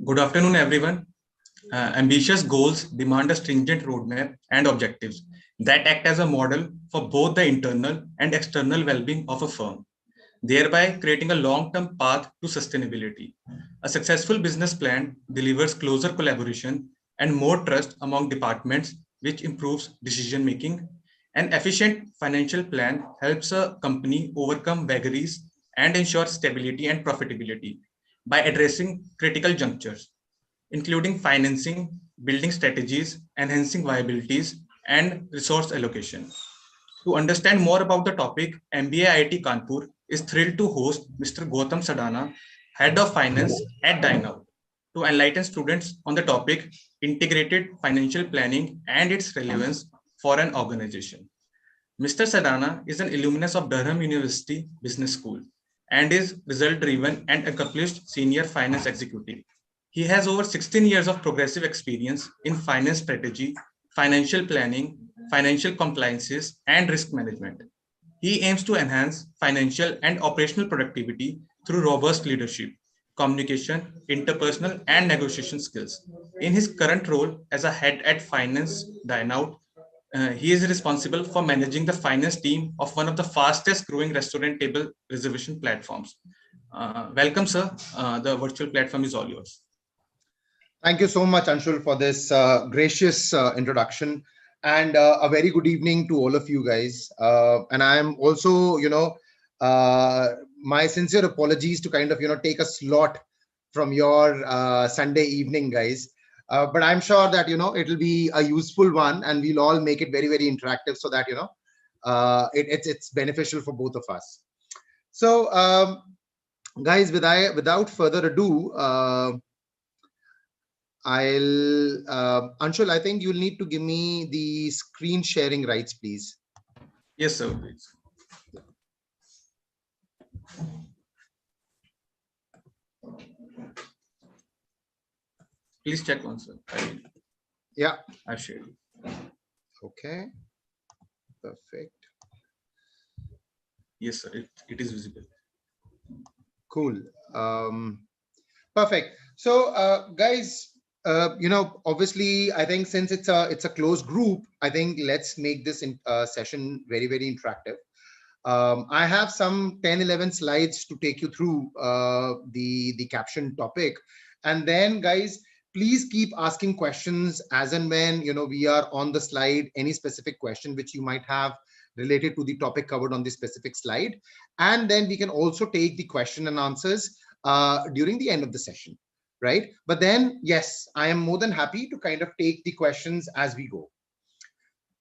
Good afternoon, everyone. Ambitious goals demand a stringent roadmap and objectives that act as a model for both the internal and external well-being of a firm, thereby creating a long-term path to sustainability. A successful business plan delivers closer collaboration and more trust among departments, which improves decision-making. An efficient financial plan helps a company overcome vagaries and ensure stability and profitability by addressing critical junctures, including financing, building strategies, enhancing viabilities, and resource allocation. To understand more about the topic, MBA IIT Kanpur is thrilled to host Mr. Gautam Sadana, Head of Finance at Dineout, to enlighten students on the topic integrated financial planning and its relevance for an organization. Mr. Sadana is an alumnus of Durham University Business School and is result-driven and accomplished senior finance executive. He has over 16 years of progressive experience in finance strategy, financial planning, financial compliances, and risk management. He aims to enhance financial and operational productivity through robust leadership, communication, interpersonal, and negotiation skills. In his current role as a head at Finance Dineout, he is responsible for managing the finance team of one of the fastest growing restaurant table reservation platforms. Welcome, sir. The virtual platform is all yours. Thank you so much, Anshul, for this gracious introduction, and a very good evening to all of you guys. And I'm also, my sincere apologies to kind of, take a slot from your Sunday evening, guys. But I'm sure that, it'll be a useful one, and we'll all make it very, very interactive so that, it's beneficial for both of us. So, guys, without further ado, Anshul, I think you'll need to give me the screen sharing rights, please. Yes, sir. Please. Please check once, sir. Yeah. I've shared. Okay. Perfect. Yes, sir. It is visible. Cool. Perfect. So, guys, obviously, I think since it's a closed group, I think let's make this session very, very interactive. I have some 10-11 slides to take you through the caption topic, and then, guys, please keep asking questions as and when we are on the slide. Any specific question which you might have related to the topic covered on the specific slide, and then we can also take the question and answers during the end of the session. Right. But then, yes, I am more than happy to kind of take the questions as we go.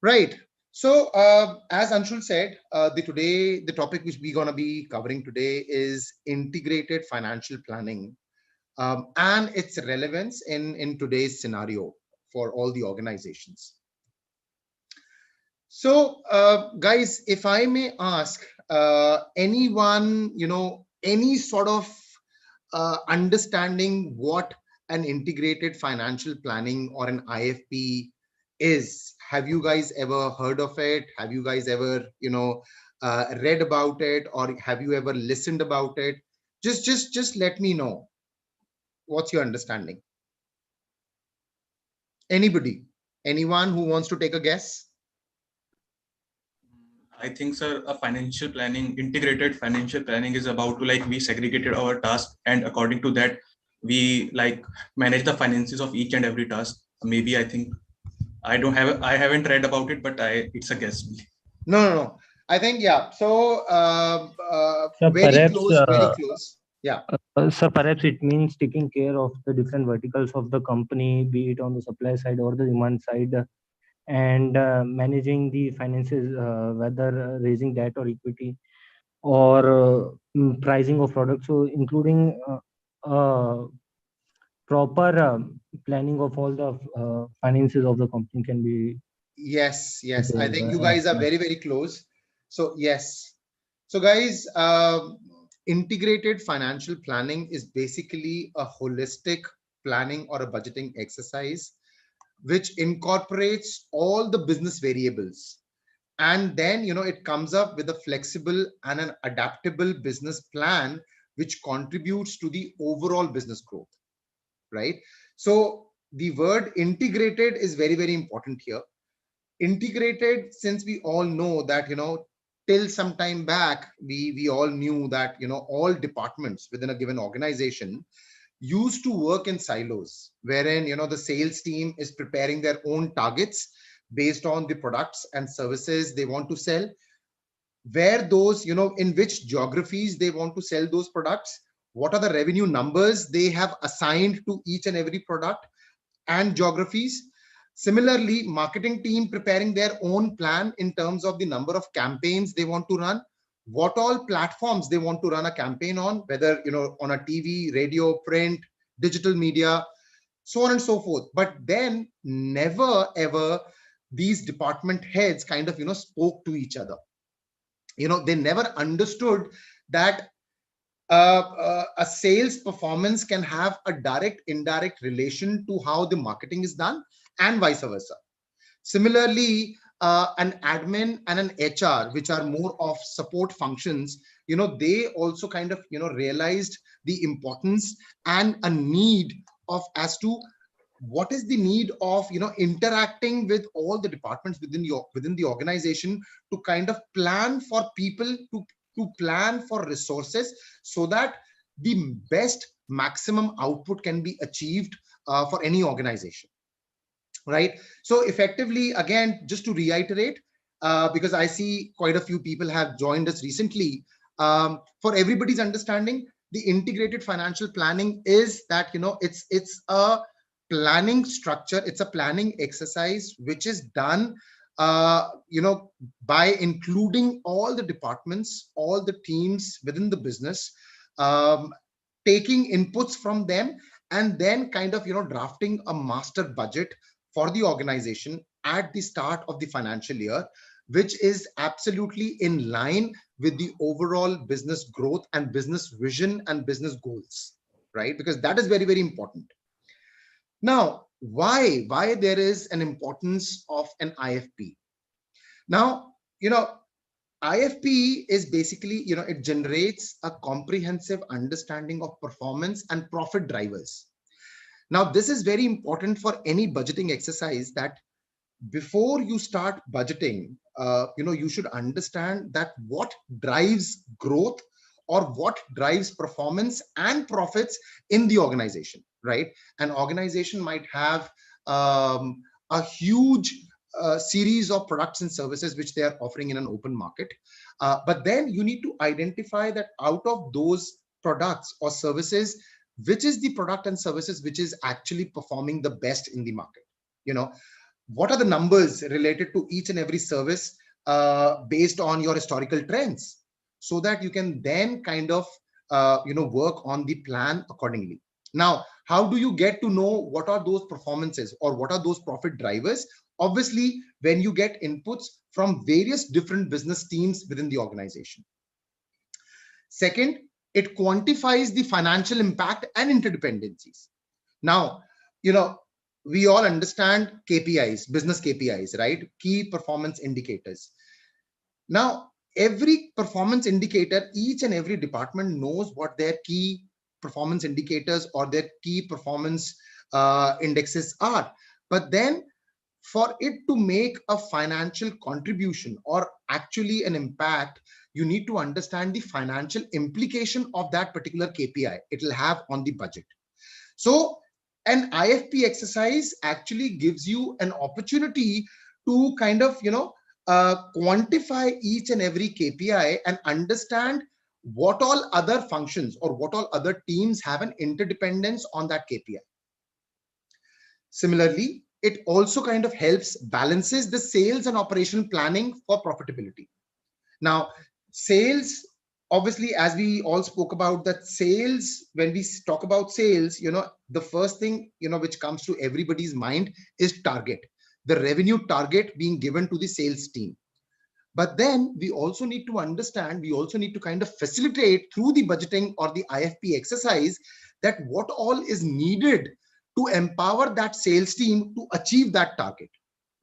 Right. So as Anshul said, the topic which we're going to be covering today is integrated financial planning and its relevance in today's scenario for all the organizations. So, guys, if I may ask anyone, any sort of understanding what an integrated financial planning or an IFP is. Have you guys ever heard of it? Have you guys ever, read about it, or have you ever listened about it? Just let me know. What's your understanding? Anybody? Anyone who wants to take a guess? I think, sir, integrated financial planning is about to we segregated our task, and according to that, we manage the finances of each and every task. Maybe I think I haven't read about it, but it's a guess. No. I think, yeah. So, very close. Yeah. So perhaps it means taking care of the different verticals of the company, be it on the supply side or the demand side, and managing the finances, whether raising debt or equity, or pricing of products. So including proper planning of all the finances of the company can be. Yes. I think you guys are very, very close. So yes. So guys, integrated financial planning is basically a holistic planning or a budgeting exercise which incorporates all the business variables, and then it comes up with a flexible and an adaptable business plan which contributes to the overall business growth. right? So the word integrated is very, very important here. Integrated, since we all know that, till some time back, we all knew that, all departments within a given organization used to work in silos, wherein, the sales team is preparing their own targets based on the products and services they want to sell, where those, in which geographies they want to sell those products, what are the revenue numbers they have assigned to each and every product and geographies. Similarly, marketing team preparing their own plan in terms of the number of campaigns they want to run, what all platforms they want to run a campaign on, whether, on a TV, radio, print, digital media, so on and so forth. But then never ever these department heads kind of, spoke to each other. They never understood that a sales performance can have a direct indirect relation to how the marketing is done, and vice versa. Similarly, an admin and an HR, which are more of support functions, they also kind of, realized the importance and a need of, as to what is the need of, interacting with all the departments within the organization, to kind of plan for people, to plan for resources, so that the best maximum output can be achieved for any organization, right? So effectively, again, just to reiterate, because I see quite a few people have joined us recently, for everybody's understanding, the integrated financial planning is that, it's a planning structure, it's a planning exercise which is done, by including all the departments, all the teams within the business, taking inputs from them, and then kind of, drafting a master budget for the organization at the start of the financial year, which is absolutely in line with the overall business growth and business vision and business goals, right? Because that is very, very important. Now, why there is an importance of an IFP? Now, IFP is basically, it generates a comprehensive understanding of performance and profit drivers. Now, this is very important for any budgeting exercise, that before you start budgeting, you should understand that what drives growth, or what drives performance and profits in the organization, right? An organization might have a huge series of products and services which they are offering in an open market. But then you need to identify that out of those products or services, which is the product and services which is actually performing the best in the market. What are the numbers related to each and every service based on your historical trends, so that you can then kind of work on the plan accordingly. Now, how do you get to know what are those performances or what are those profit drivers? Obviously, when you get inputs from various different business teams within the organization. Second, it quantifies the financial impact and interdependencies. Now, we all understand KPIs, business KPIs, right? Key performance indicators. Now, every performance indicator, each and every department knows what their key performance indicators or their key performance indexes are. But then for it to make a financial contribution or actually an impact, you need to understand the financial implication of that particular KPI it will have on the budget. So an IFP exercise actually gives you an opportunity to kind of, quantify each and every KPI and understand what all other functions or what all other teams have an interdependence on that KPI. Similarly, it also kind of helps balances the sales and operational planning for profitability. Now, sales, obviously, as we all spoke about that sales, when we talk about sales, the first thing, which comes to everybody's mind is target, the revenue target being given to the sales team. But then we also need to understand, we also need to kind of facilitate through the budgeting or the IFP exercise that what all is needed to empower that sales team to achieve that target,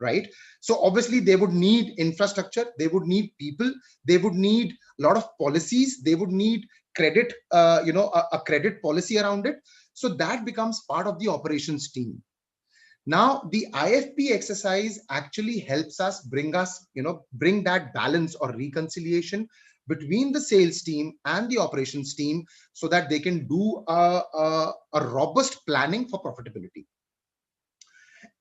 right? So obviously they would need infrastructure, they would need people, they would need a lot of policies, they would need credit, a credit policy around it. So that becomes part of the operations team. Now, the IFP exercise actually helps us, bring that balance or reconciliation between the sales team and the operations team, so that they can do a robust planning for profitability.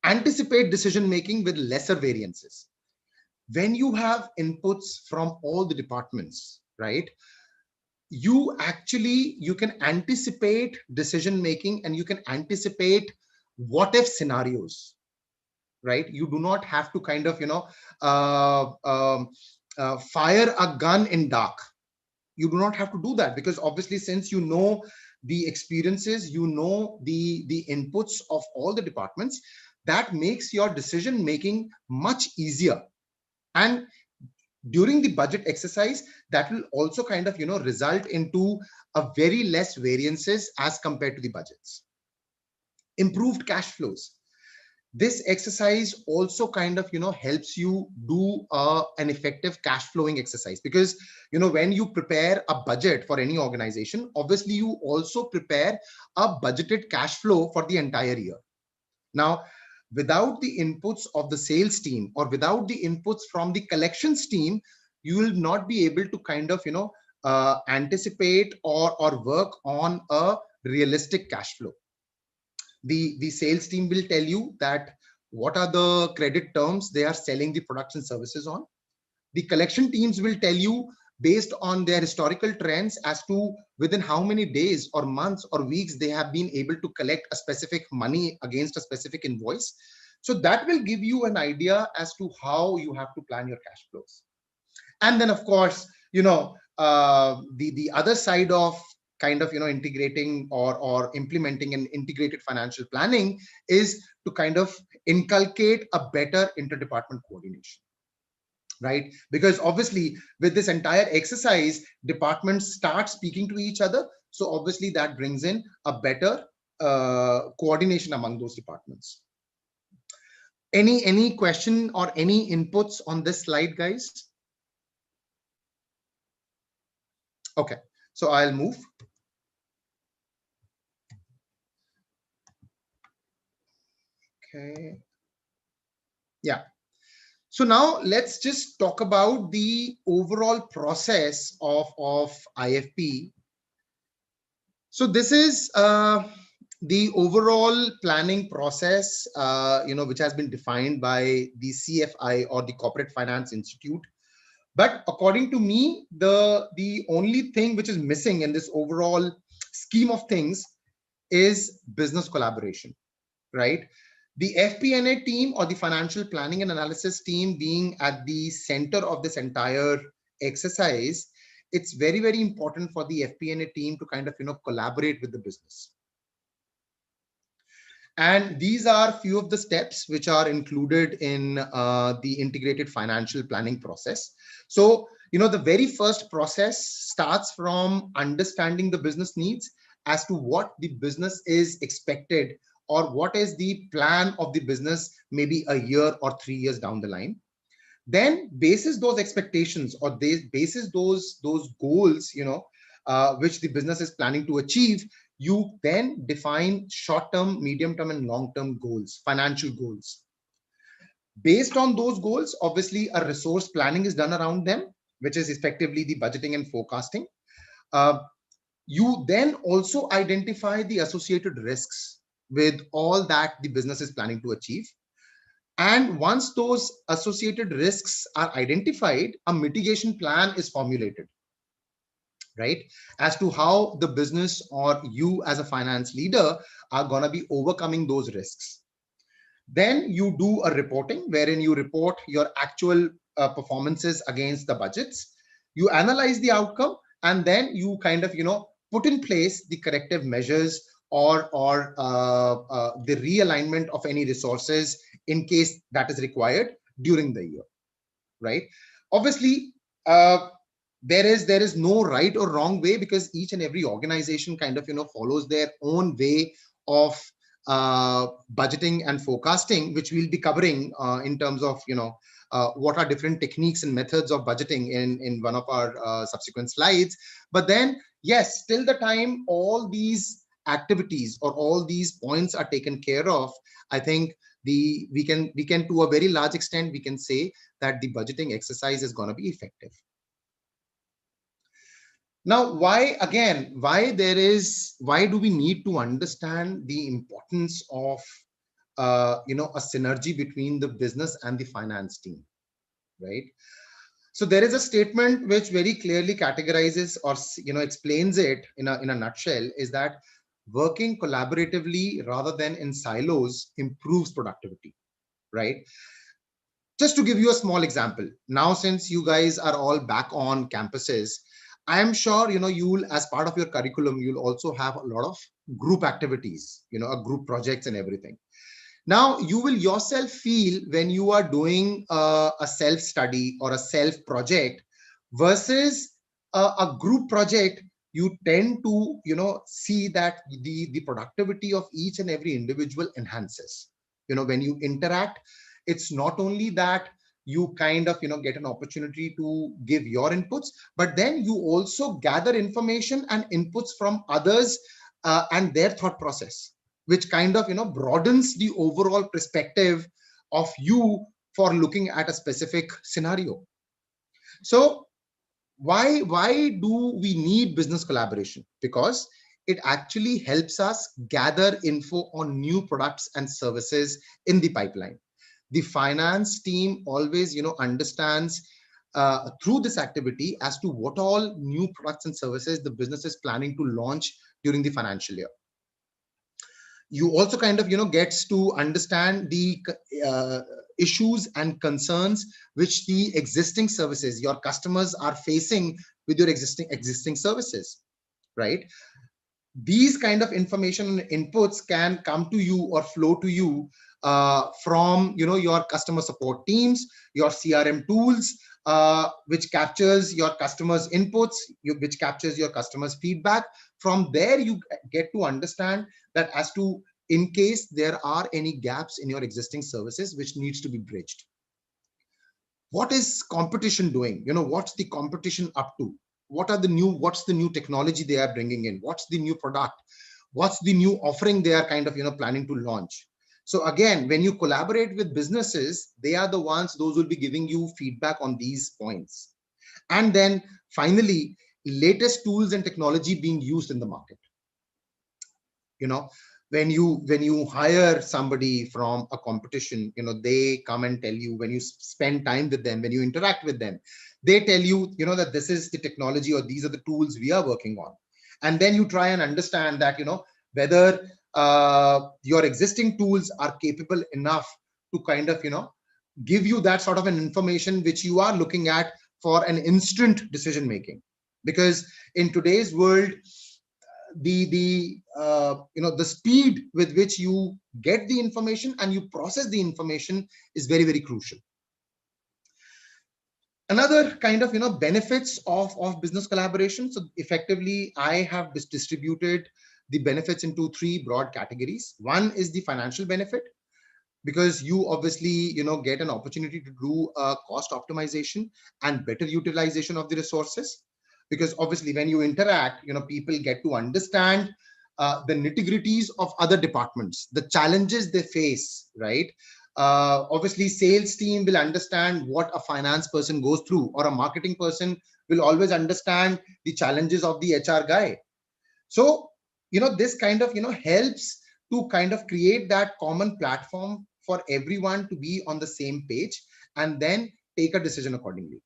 Anticipate decision making with lesser variances. When you have inputs from all the departments, right, you can anticipate decision making, and you can anticipate what if scenarios, right? You do not have to kind of fire a gun in dark. You do not have to do that, because obviously, since you know the experiences, you know the inputs of all the departments, that makes your decision making much easier. And during the budget exercise, that will also kind of result into a very less variances as compared to the budgets. Improved cash flows. This exercise also kind of helps you do an effective cash flowing exercise, because when you prepare a budget for any organization, obviously you also prepare a budgeted cash flow for the entire year. Now, without the inputs of the sales team, or without the inputs from the collections team, you will not be able to kind of anticipate or work on a realistic cash flow. The sales team will tell you that what are the credit terms they are selling the products and services on. The collection teams will tell you, based on their historical trends, as to within how many days or months or weeks they have been able to collect a specific money against a specific invoice. So that will give you an idea as to how you have to plan your cash flows. And then, of course, the other side of kind of integrating or implementing an integrated financial planning is to kind of inculcate a better interdepartment coordination, right? Because obviously, with this entire exercise, departments start speaking to each other. So obviously that brings in a better coordination among those departments. Any question or any inputs on this slide, guys? Okay, so I'll move. Okay. Yeah. So now let's just talk about the overall process of IFP. So this is the overall planning process, which has been defined by the CFI, or the Corporate Finance Institute. But according to me, the only thing which is missing in this overall scheme of things is business collaboration, right? The FP&A team, or the financial planning and analysis team, being at the center of this entire exercise, it's very, very important for the FP&A team to kind of collaborate with the business. And these are few of the steps which are included in the integrated financial planning process. So the very first process starts from understanding the business needs as to what the business is expected, or what is the plan of the business, maybe a year or 3 years down the line. Then basis those expectations, or basis those goals, which the business is planning to achieve, you then define short-term, medium-term, and long-term goals, financial goals. Based on those goals, obviously a resource planning is done around them, which is effectively the budgeting and forecasting. You then also identify the associated risks with all that the business is planning to achieve. And once those associated risks are identified, a mitigation plan is formulated, right, as to how the business or you as a finance leader are going to be overcoming those risks. Then you do a reporting wherein you report your actual performances against the budgets. You analyze the outcome, and then you kind of put in place the corrective measures, or the realignment of any resources in case that is required during the year, right? Obviously, there is no right or wrong way, because each and every organization kind of follows their own way of budgeting and forecasting, which we'll be covering in terms of what are different techniques and methods of budgeting in one of our subsequent slides. But then, yes, till the time all these activities or all these points are taken care of, I think we can to a very large extent we can say that the budgeting exercise is going to be effective. Now, why do we need to understand the importance of a synergy between the business and the finance team, right? So there is a statement which very clearly categorizes or explains it in a nutshell, is that working collaboratively rather than in silos improves productivity, right? Just to give you a small example, now since you guys are all back on campuses, I am sure you'll, as part of your curriculum, you'll also have a lot of group activities, a group projects and everything. Now, you will yourself feel when you are doing a self-study or a self-project versus a group project, you tend to, see that the productivity of each and every individual enhances. When you interact, it's not only that you kind of, get an opportunity to give your inputs, but then you also gather information and inputs from others and their thought process, which kind of broadens the overall perspective of you for looking at a specific scenario. So why do we need business collaboration? Because it actually helps us gather info on new products and services in the pipeline. The finance team always understands through this activity as to what all new products and services the business is planning to launch during the financial year. You also kind of gets to understand the issues and concerns which the existing services your customers are facing with your existing services, right? These kind of information and inputs can come to you or flow to you from your customer support teams, your CRM tools, which captures your customers inputs, which captures your customers feedback. From there you get to understand that as to in case there are any gaps in your existing services which needs to be bridged. What is competition doing? What's the competition up to? What's the new technology they are bringing in? What's the new product? What's the new offering they are kind of planning to launch? So again, when you collaborate with businesses, they are the ones, those will be giving you feedback on these points. And then finally, latest tools and technology being used in the market. When you hire somebody from a competition, they come and tell you, when you spend time with them, when you interact with them, they tell you, that this is the technology or these are the tools we are working on. And then you try and understand that, whether your existing tools are capable enough to kind of, give you that sort of an information which you are looking at for an instant decision making. Because in today's world, the speed with which you get the information and you process the information is very, very crucial. Another kind of benefits of business collaboration. So effectively, I have distributed the benefits into three broad categories. One is the financial benefit, because you obviously get an opportunity to do a cost optimization and better utilization of the resources. Because obviously when you interact, people get to understand the nitty-gritties of other departments, the challenges they face, right? Obviously sales team will understand what a finance person goes through, or a marketing person will always understand the challenges of the HR guy. So this kind of helps to kind of create that common platform for everyone to be on the same page and then take a decision accordingly.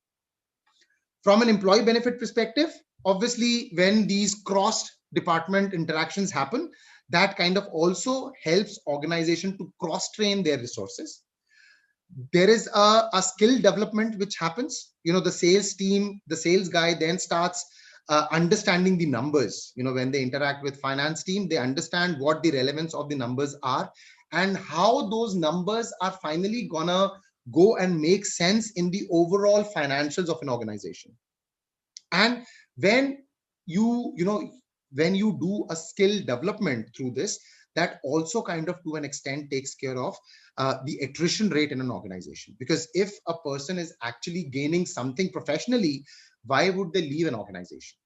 From an employee benefit perspective, obviously, when these cross-department interactions happen, that kind of also helps organization to cross-train their resources. There is a skill development which happens. The sales team, the sales guy then starts understanding the numbers. When they interact with finance team, they understand what the relevance of the numbers are and how those numbers are finally gonna go and make sense in the overall financials of an organization. And when you do a skill development through this, that also kind of to an extent takes care of the attrition rate in an organization. Because if a person is actually gaining something professionally, why would they leave an organization?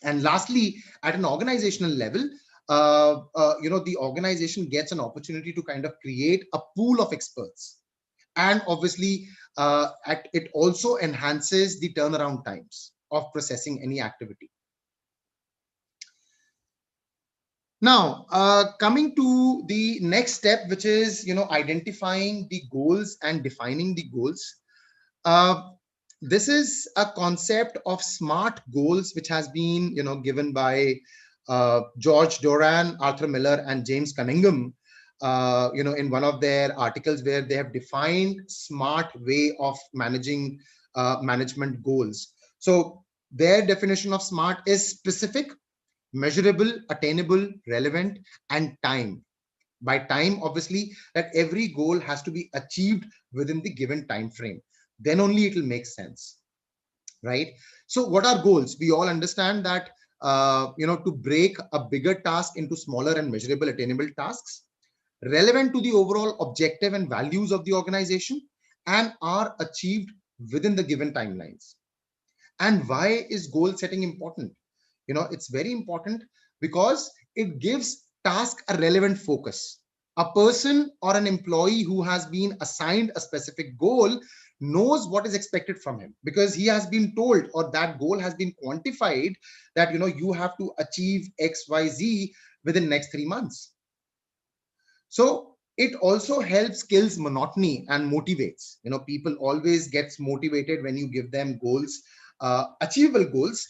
And lastly, at an organizational level, the organization gets an opportunity to kind of create a pool of experts. And obviously, it also enhances the turnaround times of processing any activity. Now, coming to the next step, which is, identifying the goals and defining the goals. This is a concept of SMART goals, which has been, given by George Doran, Arthur Miller, and James Cunningham, in one of their articles where they have defined SMART way of managing management goals. So their definition of SMART is specific, measurable, attainable, relevant, and time. By time, obviously, that every goal has to be achieved within the given time frame. Then only it will make sense, right? So what are goals? We all understand that, to break a bigger task into smaller and measurable, attainable tasks, relevant to the overall objective and values of the organization, and are achieved within the given timelines. And why is goal setting important? It's very important because it gives task a relevant focus. A person or an employee who has been assigned a specific goal knows what is expected from him, because he has been told, or that goal has been quantified, that you have to achieve XYZ within next 3 months. So it also helps kills monotony and motivates. People always gets motivated when you give them goals, achievable goals,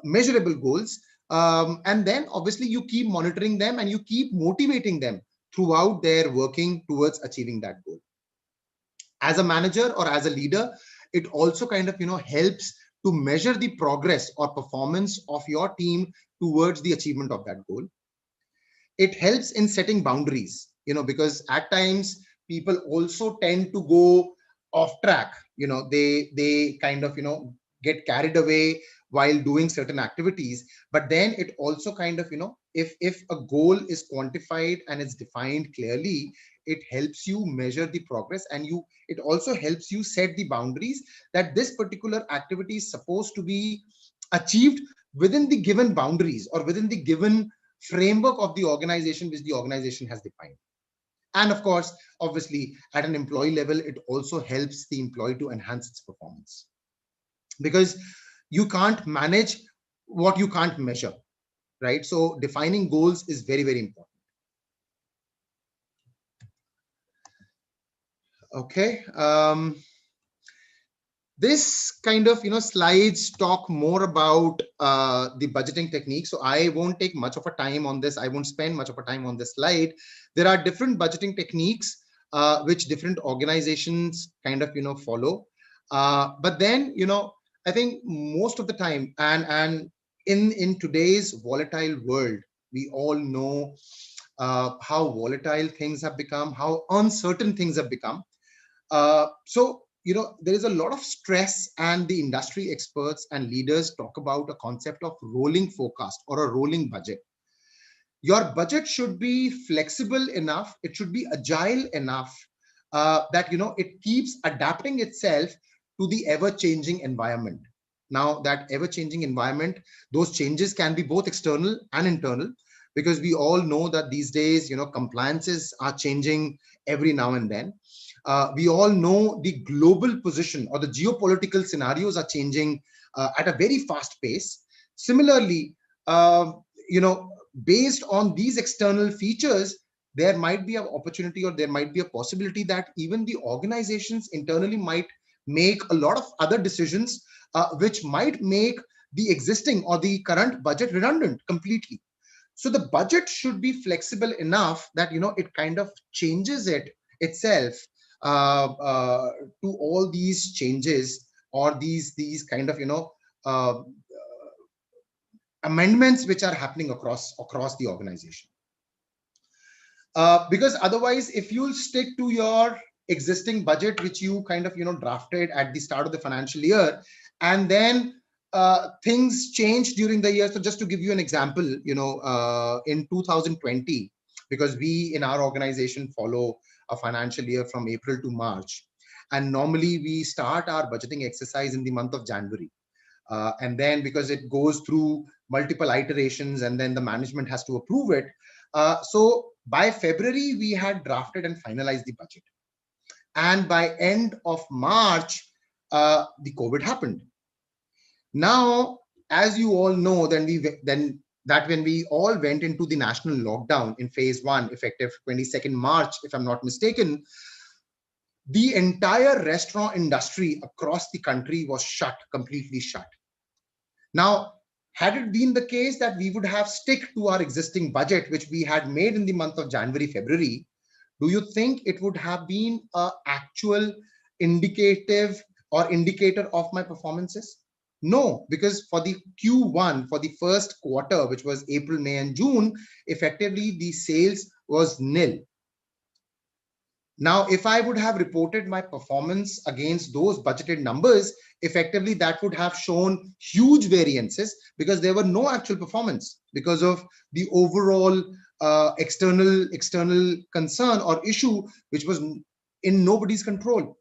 measurable goals, and then obviously you keep monitoring them and you keep motivating them throughout their working towards achieving that goal. As a manager or as a leader, it also kind of helps to measure the progress or performance of your team towards the achievement of that goal. It helps in setting boundaries, because at times people also tend to go off track. They kind of get carried away while doing certain activities. But then it also kind of if a goal is quantified and it's defined clearly, it helps you measure the progress, and it also helps you set the boundaries that this particular activity is supposed to be achieved within the given boundaries or within the given framework of the organization which the organization has defined. And of course, obviously, at an employee level, it also helps the employee to enhance its performance, because you can't manage what you can't measure, right? So defining goals is very, very important. Okay. This kind of slides talk more about the budgeting technique, so I won't take much of a time on this. I won't spend much of a time on this slide. There are different budgeting techniques which different organizations kind of follow, but then I think most of the time, and in today's volatile world, we all know how volatile things have become, how uncertain things have become. So there is a lot of stress, and the industry experts and leaders talk about a concept of rolling forecast or a rolling budget. Your budget should be flexible enough, it should be agile enough, that it keeps adapting itself to the ever-changing environment. Now, that ever-changing environment, those changes can be both external and internal, because we all know that these days compliances are changing every now and then. We all know the global position or the geopolitical scenarios are changing at a very fast pace. Similarly, based on these external features, there might be an opportunity, or there might be a possibility that even the organizations internally might make a lot of other decisions, which might make the existing or the current budget redundant completely. So the budget should be flexible enough that it kind of changes itself to all these changes, or these kind of amendments which are happening across the organization. Because otherwise, if you stick to your existing budget which you kind of drafted at the start of the financial year, and then things change during the year. So just to give you an example, in 2020, because we in our organization follow a financial year from April to March, and normally we start our budgeting exercise in the month of January. And then because it goes through multiple iterations and then the management has to approve it. So by February, we had drafted and finalized the budget. And by end of March, the COVID happened. Now, as you all know, when we all went into the national lockdown in phase 1, effective 22nd March, if I'm not mistaken, the entire restaurant industry across the country was shut, completely shut. Now, had it been the case that we would have stick to our existing budget, which we had made in the month of January, February, do you think it would have been an actual indicative or indicator of my performances? No, because for the Q1, for the first quarter, which was April, May, and June, effectively the sales was nil. Now, if I would have reported my performance against those budgeted numbers, effectively that would have shown huge variances because there were no actual performance because of the overall external concern or issue, which was in nobody's control.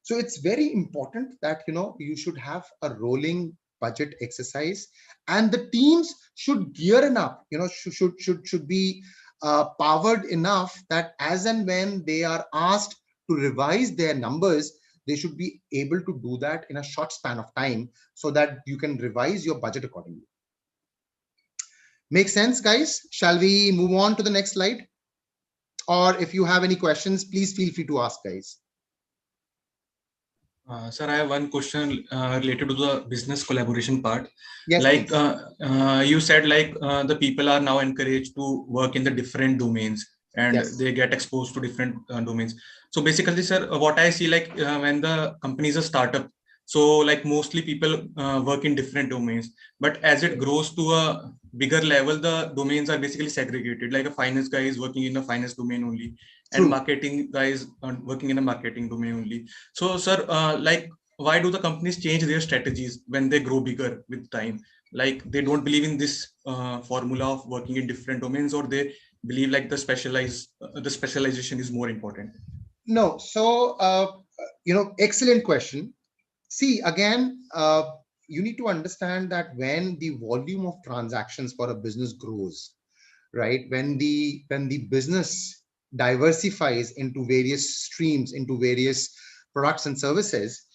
So it's very important that you should have a rolling budget exercise, and the teams should gear up. Should be powered enough that as and when they are asked to revise their numbers, they should be able to do that in a short span of time so that you can revise your budget accordingly. Make sense, guys? Shall we move on to the next slide? Or if you have any questions, please feel free to ask, guys. Sir, I have one question related to the business collaboration part. Yes, like please. you said, the people are now encouraged to work in the different domains and Yes. they get exposed to different domains. So basically, sir, what I see, when the company is a startup, so mostly people work in different domains, but as it grows to a bigger level, the domains are basically segregated. Like a finance guy is working in a finance domain only, and marketing guys are working in a marketing domain only. So, sir, why do the companies change their strategies when they grow bigger with time? Like they don't believe in this formula of working in different domains, or they believe the specialization is more important? No. So, excellent question. See, again, you need to understand that when the volume of transactions for a business grows, right? When the business diversifies into various streams, into various products and services,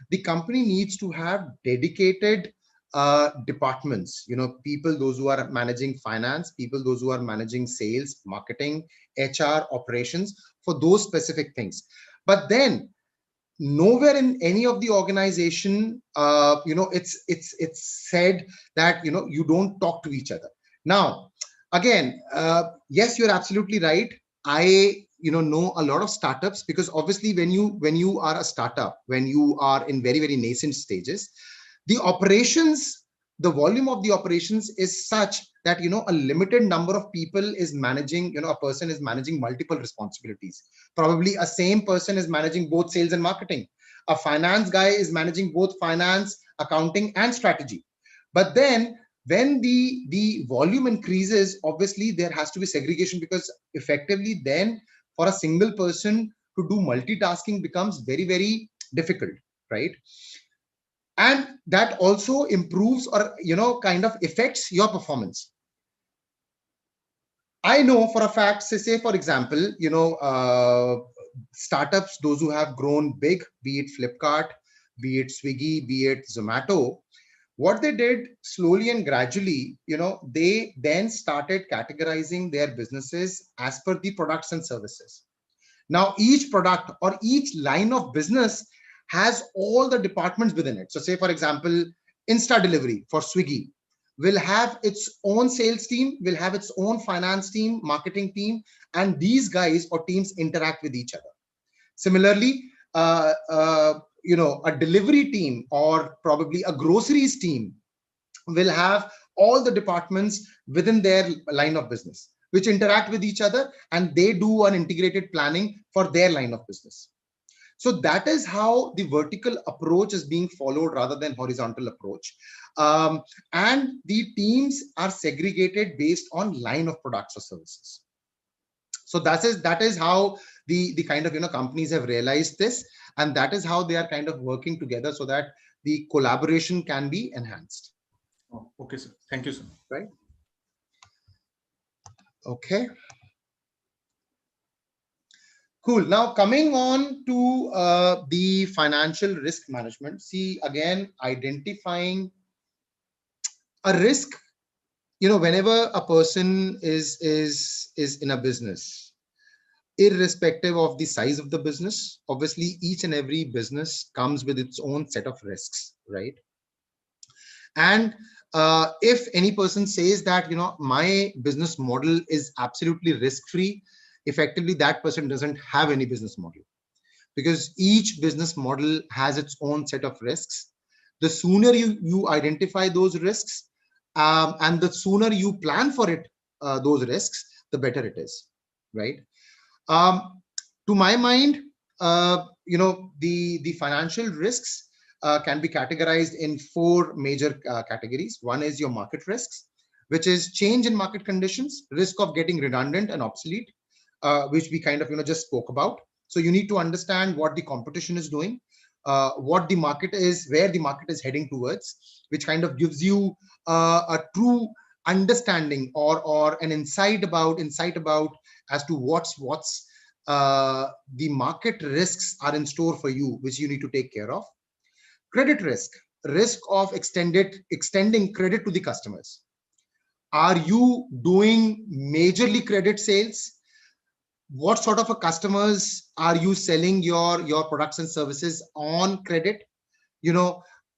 the company needs to have dedicated departments, people, those who are managing finance, people, those who are managing sales, marketing, HR, operations, for those specific things. But then nowhere in any of the organization, it's said that, you don't talk to each other. Now, again, yes, you're absolutely right. I know a lot of startups, because obviously when you are a startup, when you are in very, very nascent stages, the operations, the volume of the operations is such that a limited number of people is managing, a person is managing multiple responsibilities. Probably a same person is managing both sales and marketing. A finance guy is managing both finance, accounting, and strategy. But then when the volume increases, obviously there has to be segregation, because effectively then for a single person to do multitasking becomes very, very difficult, right? And that also improves or kind of affects your performance. I know for a fact, say for example, startups, those who have grown big, be it Flipkart, be it Swiggy, be it Zomato, what they did slowly and gradually, they then started categorizing their businesses as per the products and services. Now, each product or each line of business has all the departments within it. So say, for example, Insta Delivery for Swiggy will have its own sales team, will have its own finance team, marketing team, and these guys or teams interact with each other. Similarly, a delivery team or probably a groceries team will have all the departments within their line of business, which interact with each other, and they do an integrated planning for their line of business. So that is how the vertical approach is being followed rather than horizontal approach. And the teams are segregated based on line of products or services. So that is how the kind of companies have realized this, and that is how they are kind of working together, so that the collaboration can be enhanced. Oh, okay, sir. Thank you, sir. Right. Okay. Cool. Now coming on to the financial risk management. See, again, identifying a risk. Whenever a person is in a business, irrespective of the size of the business, obviously each and every business comes with its own set of risks, right? And if any person says that my business model is absolutely risk free, effectively that person doesn't have any business model, because each business model has its own set of risks. The sooner you identify those risks, and the sooner you plan for it, those risks, the better it is, right? um, to my mind, the financial risks can be categorized in four major categories. One is your market risks, which is change in market conditions, risk of getting redundant and obsolete, which we kind of just spoke about. So you need to understand what the competition is doing, what the market is, where the market is heading towards, which kind of gives you a true understanding or an insight about as to what's the market risks are in store for you, which you need to take care of. Credit risk of extending credit to the customers. Are you doing majorly credit sales? What sort of a customers are you selling your products and services on credit?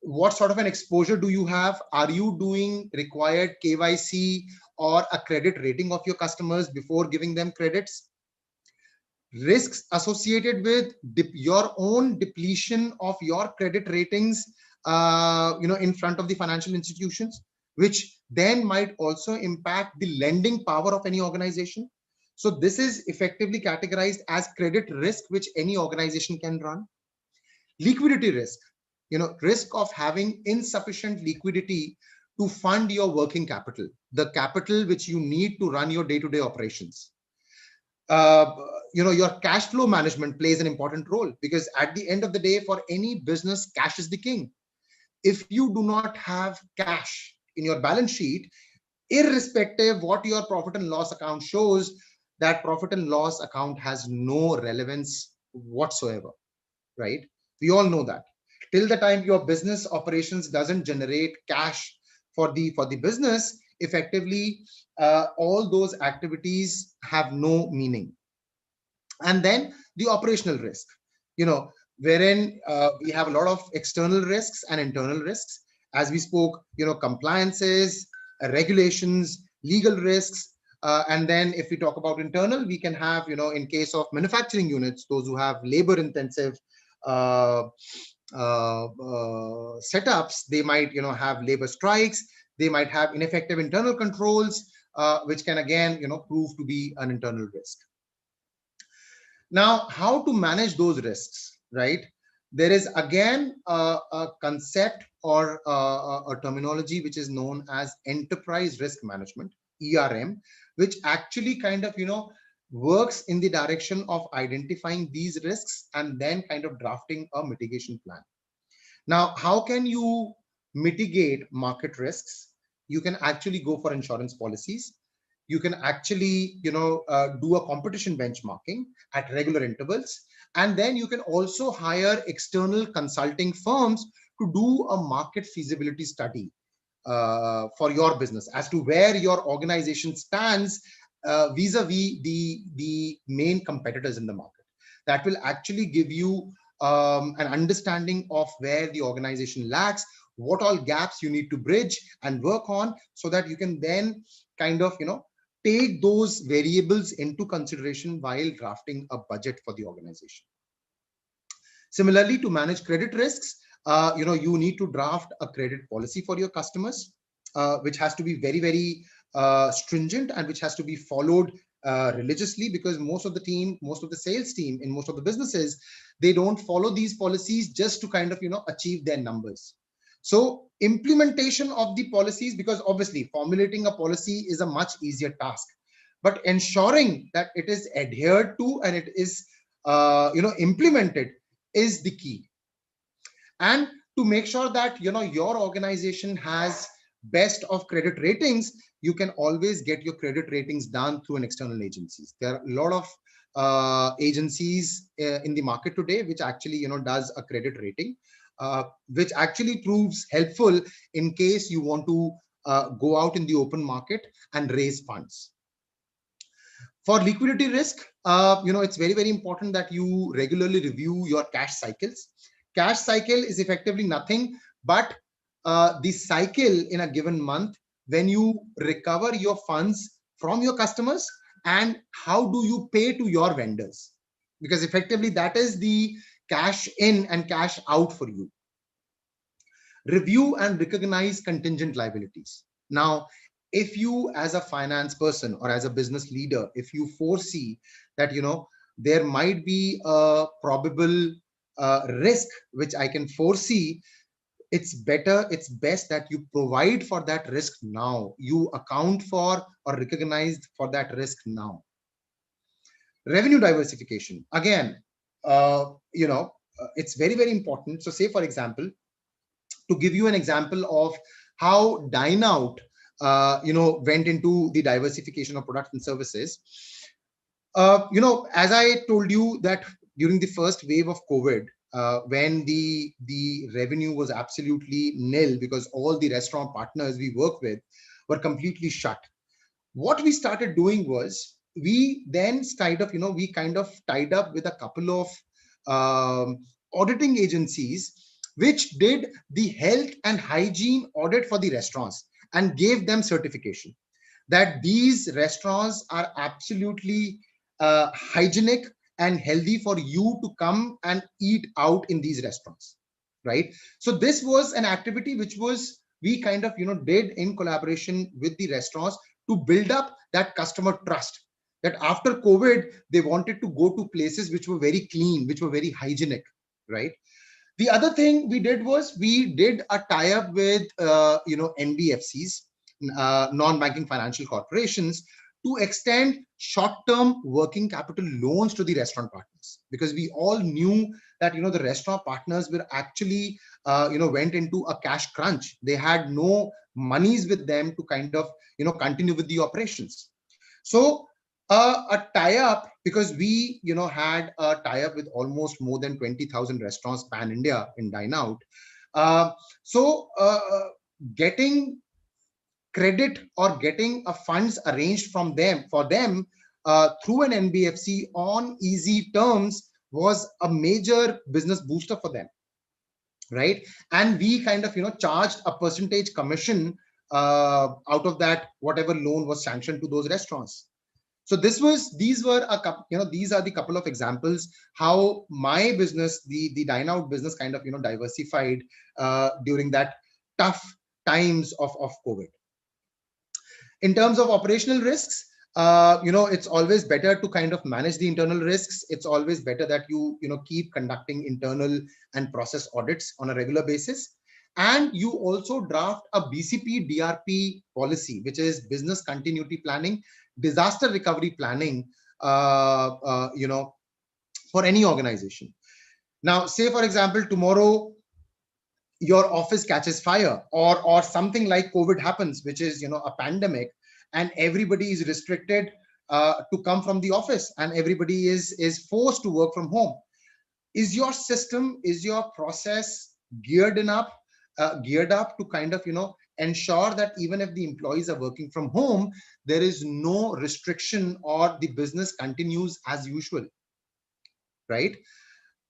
What sort of an exposure do you have? Are you doing required KYC or a credit rating of your customers before giving them credits? Risks associated with your own depletion of your credit ratings, in front of the financial institutions, which then might also impact the lending power of any organization. So this is effectively categorized as credit risk, which any organization can run. Liquidity risk, risk of having insufficient liquidity to fund your working capital, the capital which you need to run your day-to-day operations. Your cash flow management plays an important role, because at the end of the day, for any business, cash is the king. If you do not have cash in your balance sheet, irrespective what your profit and loss account shows, that profit and loss account has no relevance whatsoever, right? We all know that till the time your business operations doesn't generate cash for the business, effectively all those activities have no meaning. And then the operational risk, wherein we have a lot of external risks and internal risks. As we spoke, compliances, regulations, legal risks. And then if we talk about internal, we can have, in case of manufacturing units, those who have labor intensive setups, they might, have labor strikes, they might have ineffective internal controls, which can again, prove to be an internal risk. Now, how to manage those risks, right? There is again a concept or a terminology which is known as enterprise risk management, ERM, which actually kind of, works in the direction of identifying these risks and then kind of drafting a mitigation plan. Now, how can you mitigate market risks? You can actually go for insurance policies. You can actually, do a competition benchmarking at regular intervals. And then you can also hire external consulting firms to do a market feasibility study for your business as to where your organization stands vis-a-vis the main competitors in the market. That will actually give you an understanding of where the organization lacks, what all gaps you need to bridge and work on, so that you can then kind of, take those variables into consideration while drafting a budget for the organization. Similarly, to manage credit risks, you need to draft a credit policy for your customers, which has to be very, very stringent and which has to be followed religiously, because most of the sales team in most of the businesses, they don't follow these policies just to kind of, achieve their numbers. So implementation of the policies, because obviously formulating a policy is a much easier task, but ensuring that it is adhered to and it is, implemented is the key. And to make sure that your organization has best of credit ratings, you can always get your credit ratings done through an external agencies. There are a lot of agencies in the market today which actually does a credit rating, which actually proves helpful in case you want to go out in the open market and raise funds. For liquidity risk, it's very, very important that you regularly review your cash cycles. Cash cycle is effectively nothing but the cycle in a given month when you recover your funds from your customers and how do you pay to your vendors, because effectively that is the cash in and cash out for you. Review and recognize contingent liabilities. Now, if you as a finance person or as a business leader, if you foresee that there might be a probable risk which I can foresee, it's best that you provide for that risk now. You account for or recognize for that risk now. Revenue diversification, again, it's very, very important. So say, for example, to give you an example of how Dineout went into the diversification of products and services. As I told you that during the first wave of COVID, when the revenue was absolutely nil because all the restaurant partners we work with were completely shut, what we started doing was we then tied up with a couple of auditing agencies which did the health and hygiene audit for the restaurants and gave them certification that these restaurants are absolutely hygienic and healthy for you to come and eat out in these restaurants, right? So this was an activity which was we did in collaboration with the restaurants to build up that customer trust, that after COVID they wanted to go to places which were very clean, which were very hygienic, right? The other thing we did was we did a tie-up with NBFCs, non-banking financial corporations, to extend short-term working capital loans to the restaurant partners, because we all knew that the restaurant partners were actually went into a cash crunch. They had no monies with them to continue with the operations. So a tie-up, because we had a tie-up with almost more than 20,000 restaurants pan India in Dineout. Getting credit or getting a funds arranged from them for them through an NBFC on easy terms was a major business booster for them, right? And we charged a percentage commission out of that whatever loan was sanctioned to those restaurants. So these are the couple of examples how my business, the Dineout business, diversified during that tough times of COVID. In terms of operational risks, it's always better to manage the internal risks. It's always better that you keep conducting internal and process audits on a regular basis. And you also draft a BCP DRP policy, which is business continuity planning, disaster recovery planning, for any organization. Now, say, for example, tomorrow your office catches fire or something like COVID happens, which is, a pandemic, and everybody is restricted to come from the office and everybody is forced to work from home. Is your system, is your process geared up to ensure that even if the employees are working from home, there is no restriction or the business continues as usual, right?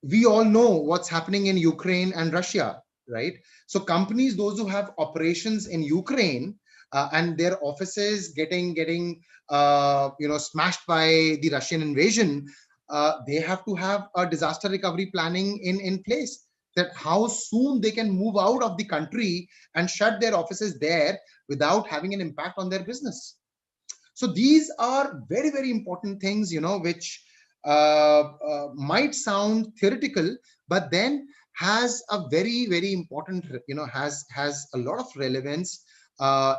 We all know what's happening in Ukraine and Russia, right? So companies, those who have operations in Ukraine and their offices getting smashed by the Russian invasion, they have to have a disaster recovery planning in place, that how soon they can move out of the country and shut their offices there without having an impact on their business. So these are very, very important things, which might sound theoretical, but then has a very, very important, has a lot of relevance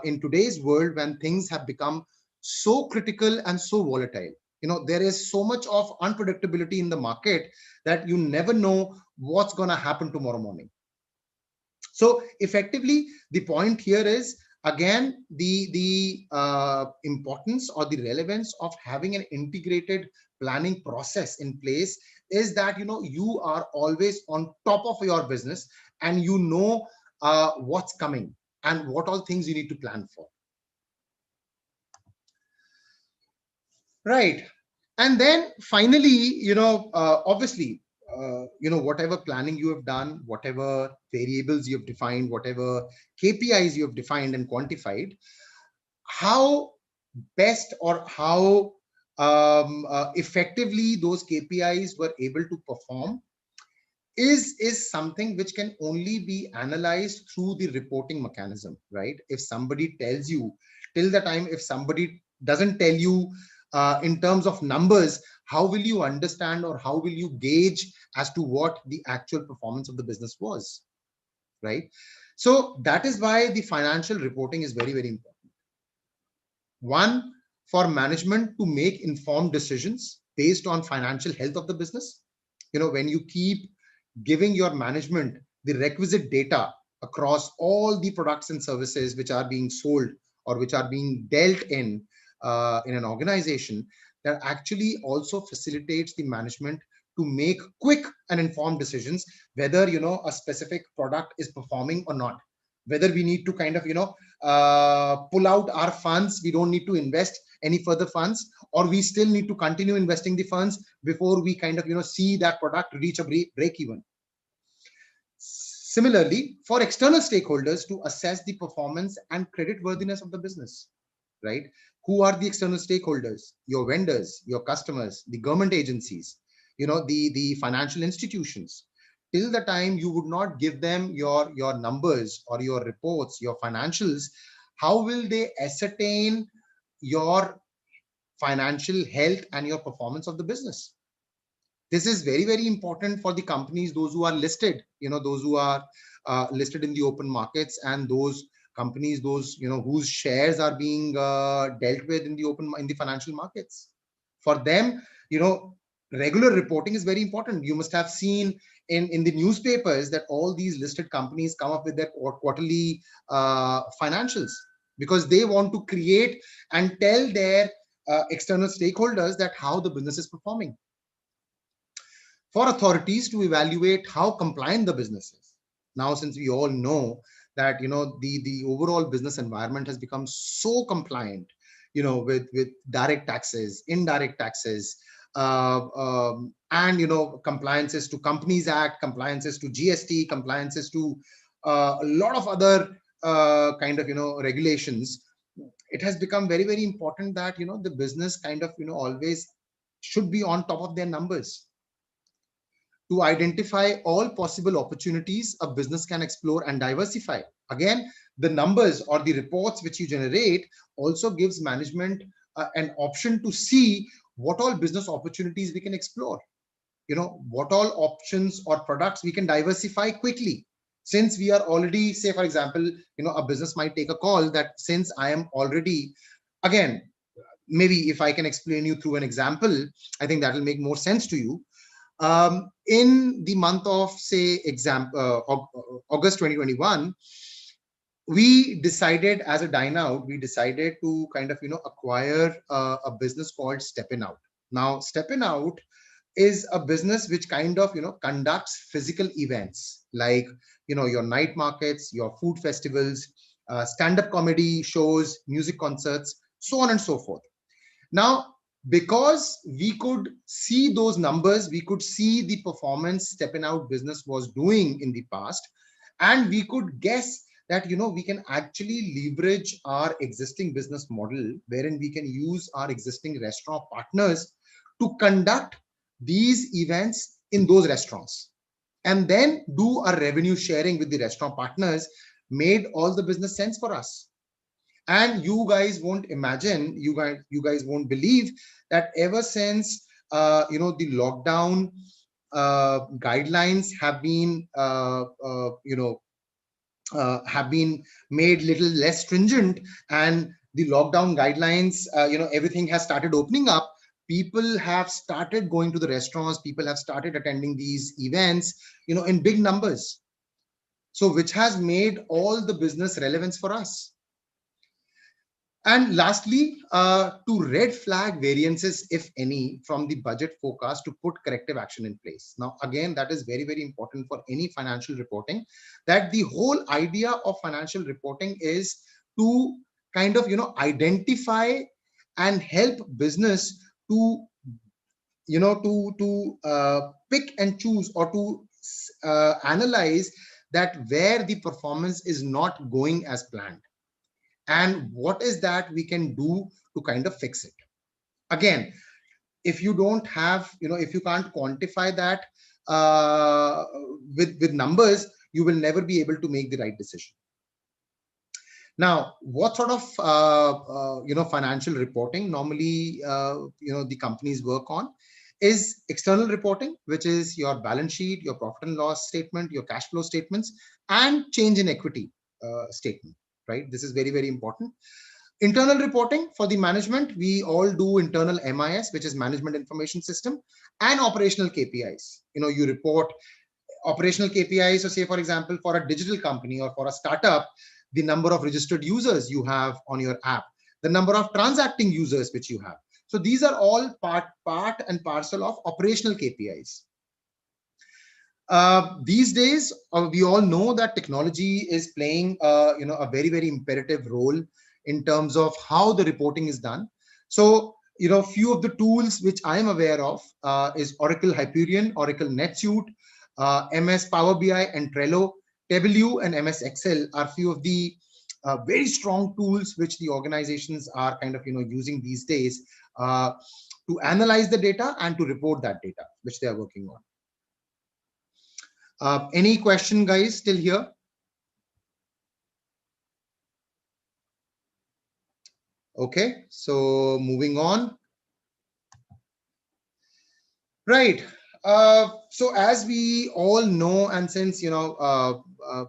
in today's world when things have become so critical and so volatile. There is so much of unpredictability in the market that you never know what's going to happen tomorrow morning. So effectively, the point here is again the importance or the relevance of having an integrated planning process in place is that you are always on top of your business, and what's coming and what all things you need to plan for. Right. And then finally, obviously, whatever planning you have done, whatever variables you have defined, whatever KPIs you have defined and quantified, how best or how effectively those KPIs were able to perform is something which can only be analyzed through the reporting mechanism, right? If somebody tells you, till the time if somebody doesn't tell you in terms of numbers, how will you understand or how will you gauge as to what the actual performance of the business was, right? So that is why the financial reporting is very, very important. One, for management to make informed decisions based on financial health of the business. When you keep giving your management the requisite data across all the products and services which are being sold or which are being dealt in an organization, that actually also facilitates the management to make quick and informed decisions whether a specific product is performing or not, whether we need to kind of pull out our funds, we don't need to invest any further funds, or we still need to continue investing the funds before we kind of see that product reach a break even. Similarly, for external stakeholders to assess the performance and credit worthiness of the business, right? Who are the external stakeholders? Your vendors, your customers, the government agencies, the financial institutions. Till the time you would not give them your numbers or your reports, your financials, how will they ascertain your financial health and your performance of the business? This is very, very important for the companies, those who are listed, those who are listed in the open markets, and those companies, those whose shares are being dealt with in the financial markets. For them, regular reporting is very important. You must have seen in the newspapers that all these listed companies come up with their quarterly financials, because they want to create and tell their external stakeholders that how the business is performing. For authorities to evaluate how compliant the business is. Now, since we all know that the overall business environment has become so compliant, with direct taxes, indirect taxes, and compliances to Companies Act, compliances to GST, compliances to a lot of other kind of regulations. It has become very, very important that the business kind of always should be on top of their numbers, to identify all possible opportunities a business can explore and diversify. Again, the numbers or the reports which you generate also gives management an option to see what all business opportunities we can explore, what all options or products we can diversify quickly. Since we are already, say for example, a business might take a call that since I am already, again, maybe if I can explain you through an example, I think that will make more sense to you. In the month of, say, August 2021, we decided as a Dineout, we decided to kind of acquire a business called Dineout. Now, Dineout is a business which kind of conducts physical events like your night markets, your food festivals, stand-up comedy shows, music concerts, so on and so forth. Now, because we could see those numbers, we could see the performance Dineout business was doing in the past, and we could guess that we can actually leverage our existing business model, wherein we can use our existing restaurant partners to conduct these events in those restaurants, and then do a revenue sharing with the restaurant partners. Made all the business sense for us. And you guys won't imagine, you guys won't believe that ever since the lockdown guidelines have been made little less stringent, and the lockdown guidelines, everything has started opening up. People have started going to the restaurants. People have started attending these events, in big numbers. So which has made all the business relevance for us. And lastly, to red flag variances, if any, from the budget forecast to put corrective action in place. Now, again, that is very, very important for any financial reporting, that the whole idea of financial reporting is to kind of, identify and help business to, pick and choose, or to analyze that where the performance is not going as planned, and what is that we can do to kind of fix it. Again, if you don't have, if you can't quantify that with numbers, you will never be able to make the right decision. Now, what sort of financial reporting normally the companies work on is external reporting, which is your balance sheet, your profit and loss statement, your cash flow statements, and change in equity statement, right? This is very, very important. Internal reporting for the management, we all do internal MIS, which is management information system, and operational KPIs. You report operational KPIs. So say, for example, for a digital company or for a startup, the number of registered users you have on your app, the number of transacting users which you have. So these are all part and parcel of operational KPIs. These days, we all know that technology is playing a very, very imperative role in terms of how the reporting is done. So, few of the tools which I am aware of is Oracle Hyperion, Oracle NetSuite, MS Power BI and Trello, Tableau and MS Excel are few of the very strong tools which the organizations are kind of using these days to analyze the data and to report that data which they are working on. Any question, guys, still here? Okay, so moving on. Right. So as we all know, and since,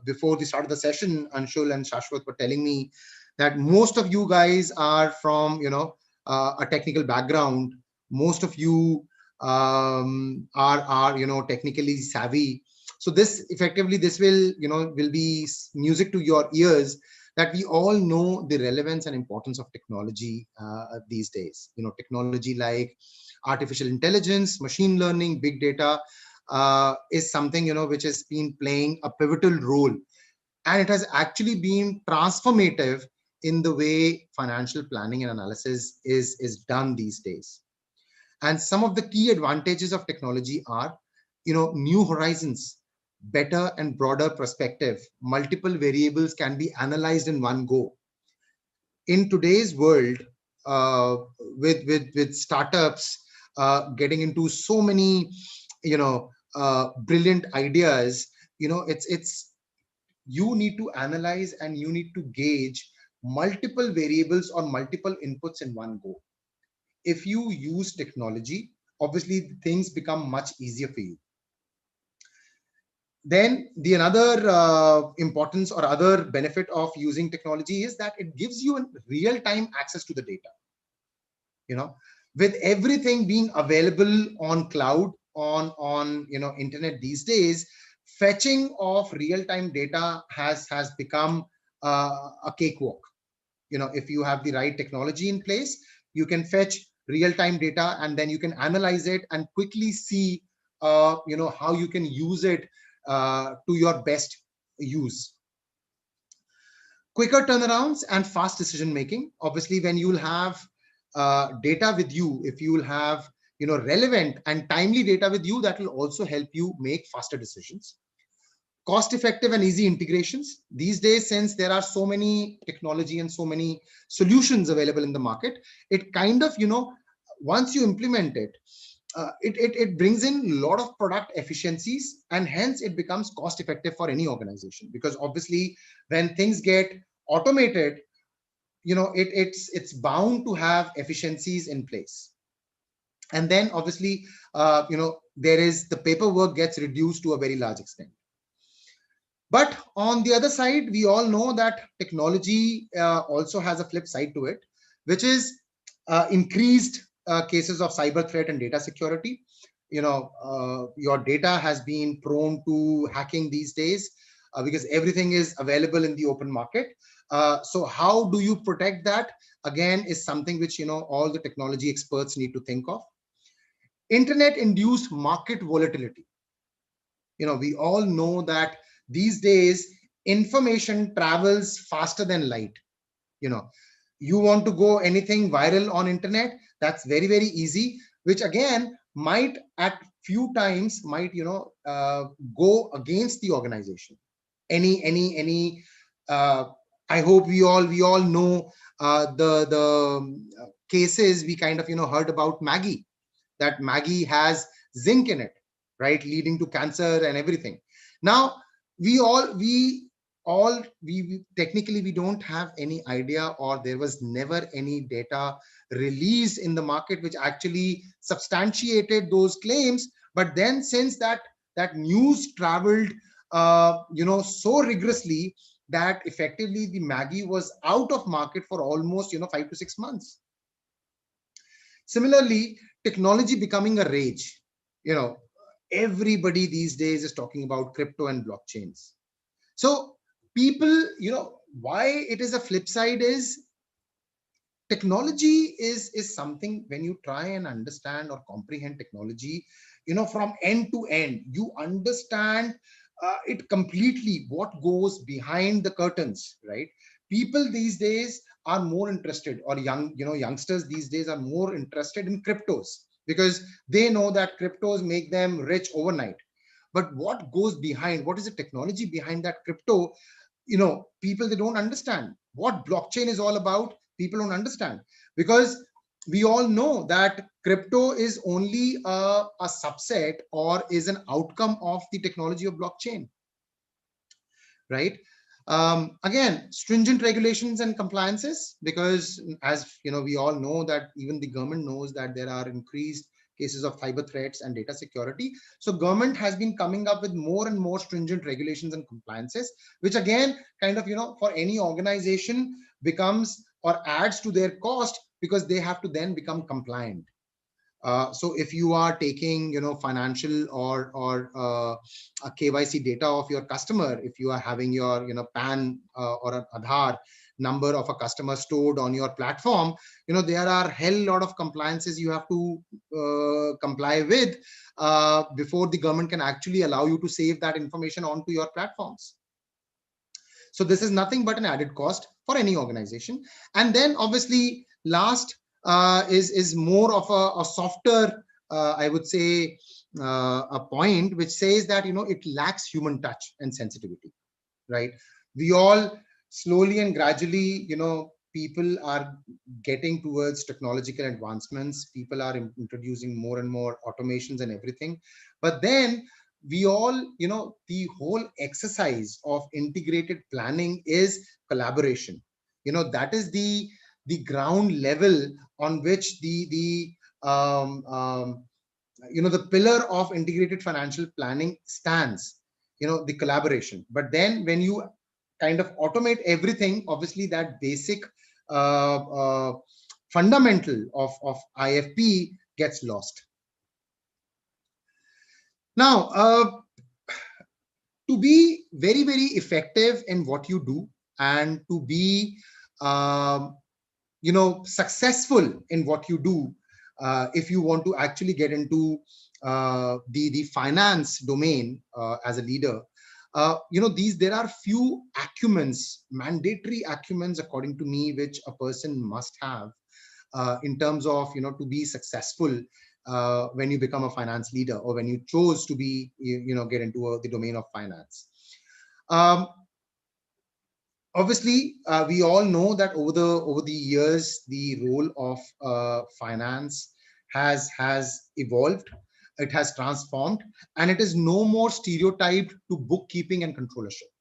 before the start of the session, Anshul and Shashwat were telling me that most of you guys are from, a technical background. Most of you are technically savvy. So this effectively, this will, will be music to your ears, that we all know the relevance and importance of technology these days. Technology like artificial intelligence, machine learning, big data is something, which has been playing a pivotal role. And it has actually been transformative in the way financial planning and analysis is done these days. And some of the key advantages of technology are, new horizons, better and broader perspective, multiple variables can be analyzed in one go. In today's world, with startups getting into so many, brilliant ideas, it's you need to analyze and you need to gauge multiple variables or multiple inputs in one go. If you use technology, obviously things become much easier for you. Then the another importance or other benefit of using technology is that it gives you a real-time access to the data. With everything being available on cloud, on internet these days, fetching of real-time data has become a cakewalk. If you have the right technology in place, you can fetch real-time data, and then you can analyze it and quickly see how you can use it to your best use. Quicker turnarounds and fast decision making. Obviously, when you'll have data with you, if you will have relevant and timely data with you, that will also help you make faster decisions. Cost effective and easy integrations. These days, since there are so many technology and so many solutions available in the market, it kind of, once you implement it, it brings in a lot of product efficiencies, and hence it becomes cost effective for any organization, because obviously when things get automated, it's bound to have efficiencies in place. And then obviously there is the paperwork gets reduced to a very large extent. But on the other side, we all know that technology also has a flip side to it, which is increased cases of cyber threat and data security. Your data has been prone to hacking these days. because everything is available in the open market. So how do you protect that? Again, is something which, all the technology experts need to think of. Internet induced market volatility. We all know that these days information travels faster than light. you know you want to go anything viral on internet, that's very, very easy, which again might at few times might go against the organization. Any uh, I hope we all know the cases we kind of heard about Maggie, that Maggie has zinc in it, right, leading to cancer and everything. Now we technically we don't have any idea, or there was never any data released in the market which actually substantiated those claims. But then since that news traveled so rigorously, that effectively the Maggie was out of market for almost 5 to 6 months. Similarly, technology becoming a rage. You know, everybody these days is talking about crypto and blockchains. So people, why it is a flip side is technology is something, when you try and understand or comprehend technology, from end to end, you understand it completely, what goes behind the curtains, right? People these days are more interested, or youngsters these days are more interested in cryptos, because they know that cryptos make them rich overnight. But what goes behind, what is the technology behind that crypto? People, they don't understand what blockchain is all about. People don't understand, because we all know that crypto is only a subset, or is an outcome of the technology of blockchain, right? Again, stringent regulations and compliances, because as we all know that even the government knows that there are increased cases of cyber threats and data security. So government has been coming up with more and more stringent regulations and compliances, which again kind of for any organization becomes or adds to their cost, because they have to then become compliant. So if you are taking, financial or a KYC data of your customer, if you are having your, PAN or an Aadhaar number of a customer stored on your platform, there are hell lot of compliances you have to comply with before the government can actually allow you to save that information onto your platforms. So this is nothing but an added cost for any organization. And then obviously last is more of a softer, I would say, a point which says that it lacks human touch and sensitivity, right? We all slowly and gradually, people are getting towards technological advancements. People are introducing more and more automations and everything. But then we all, the whole exercise of integrated planning is collaboration. That is the ground level on which the the pillar of integrated financial planning stands, the collaboration. But then when you kind of automate everything, obviously that basic fundamental of IFP gets lost. Now, to be very, very effective in what you do, and to be successful in what you do, if you want to actually get into the finance domain as a leader, there are few acumens, mandatory acumens according to me, which a person must have in terms of to be successful when you become a finance leader, or when you chose to be get into the domain of finance. Obviously, we all know that over the years, the role of finance has evolved, it has transformed, and it is no more stereotyped to bookkeeping and controllership.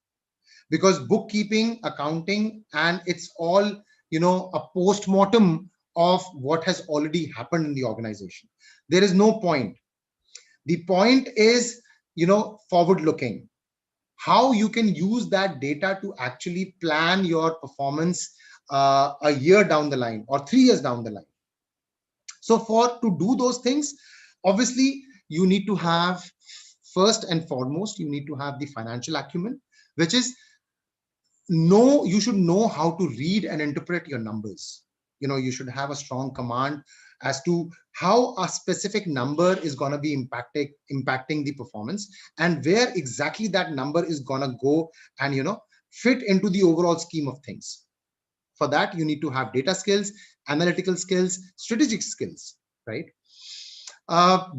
Because bookkeeping, accounting, and it's all a post-mortem of what has already happened in the organization. There is no point. The point is forward-looking, how you can use that data to actually plan your performance a year down the line or 3 years down the line. So to do those things, obviously you need to have, first and foremost, you need to have the financial acumen, which is you should know how to read and interpret your numbers. You should have a strong command as to how a specific number is going to be impacting the performance, and where exactly that number is going to go and fit into the overall scheme of things. For that, you need to have data skills, analytical skills, strategic skills, right?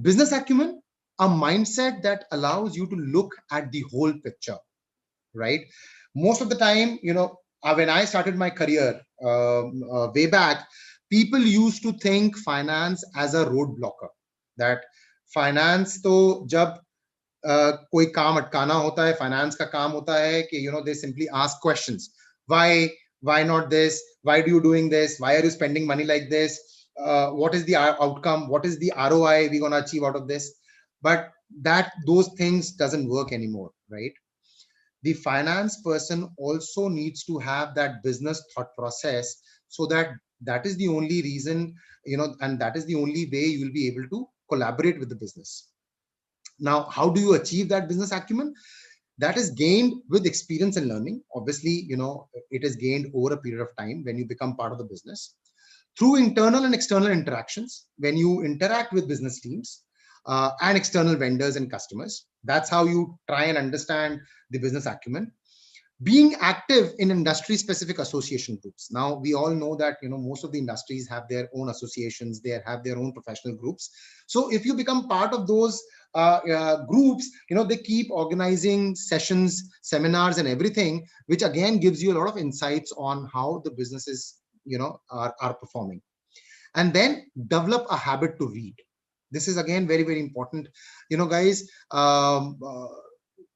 Business acumen, a mindset that allows you to look at the whole picture, right? Most of the time, when I started my career way back, people used to think finance as a roadblocker. That finance to jab कोई काम अटकाना होता है, finance का काम होता है कि they simply ask questions. Why not this? Why do you doing this? Why are you spending money like this? What is the outcome? What is the ROI we're going to achieve out of this? But those things doesn't work anymore, right? The finance person also needs to have that business thought process, so that is the only reason, and that is the only way you will be able to collaborate with the business. Now, how do you achieve that business acumen? That is gained with experience and learning. Obviously, it is gained over a period of time when you become part of the business, through internal and external interactions. When you interact with business teams and external vendors and customers, that's how you try and understand the business acumen. Being active in industry specific association groups. Now, we all know that most of the industries have their own associations, they have their own professional groups. So if you become part of those groups, they keep organizing sessions, seminars and everything, which again gives you a lot of insights on how the businesses are performing. And then develop a habit to read. This is again very, very important. Guys,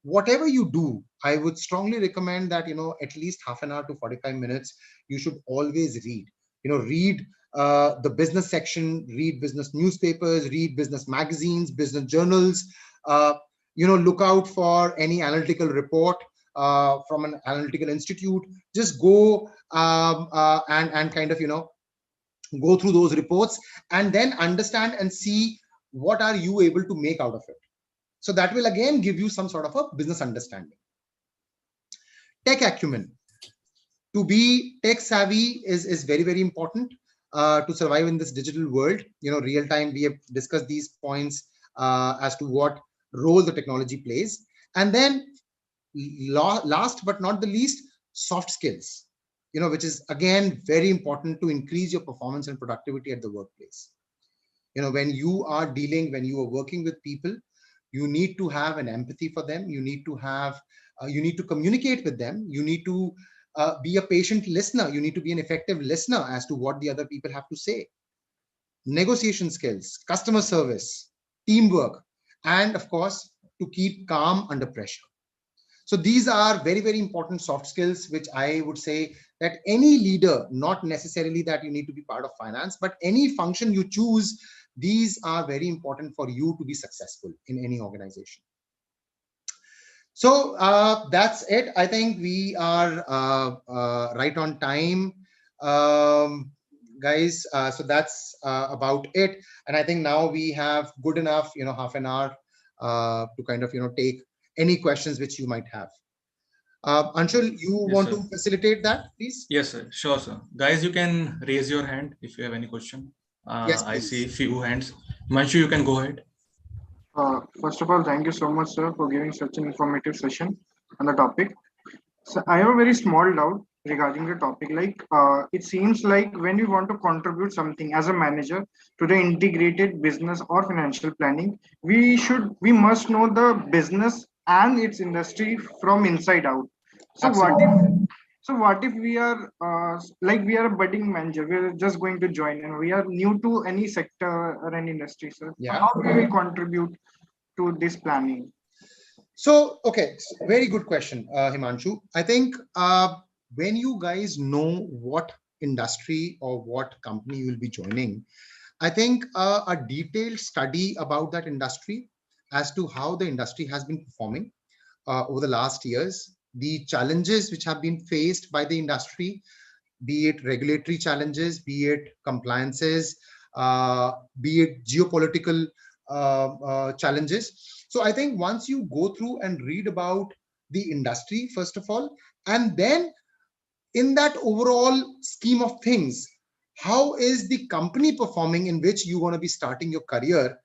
whatever you do, I would strongly recommend that at least half an hour to 45 minutes you should always read. Read the business section, read business newspapers, read business magazines, business journals. Look out for any analytical report from an analytical institute. Just go and kind of go through those reports, and then understand and see what are you able to make out of it. So that will again give you some sort of a business understanding. Tech acumen. To be tech savvy is very, very important to survive in this digital world. Real time, we have discussed these points as to what role the technology plays. And then last but not the least, soft skills, which is again very important to increase your performance and productivity at the workplace. When you are working with people, you need to have an empathy for them. You need to communicate with them. You need to be a patient listener. You need to be an effective listener as to what the other people have to say. Negotiation skills, customer service, teamwork, and of course, to keep calm under pressure. So these are very, very important soft skills, which I would say that any leader, not necessarily that you need to be part of finance, but any function you choose, these are very important for you to be successful in any organization. So that's it. I think we are right on time, guys. So that's about it. And I think now we have good enough, half an hour to kind of, take any questions which you might have. Anshul, you Yes, want sir. to facilitate that, please? Yes, sir. Sure, sir. Guys, you can raise your hand if you have any question. Yes, I see please. few hands. Manshu, you can go ahead. First of all, thank you so much, sir, for giving such an informative session on the topic. So I have a very small doubt regarding the topic. It seems like when we want to contribute something as a manager to the integrated business or financial planning, we must know the business and its industry from inside out. So what if we are we are a budding manager, we're just going to join and we are new to any sector or any industry, sir. Yeah. How do we contribute to this planning? So, okay, very good question, Himanshu. I think when you guys know what industry or what company you will be joining, I think a detailed study about that industry as to how the industry has been performing over the last years, the challenges which have been faced by the industry, be it regulatory challenges, be it compliances, be it geopolitical challenges. So I think once you go through and read about the industry, first of all, and then in that overall scheme of things, how is the company performing in which you want to be starting your career?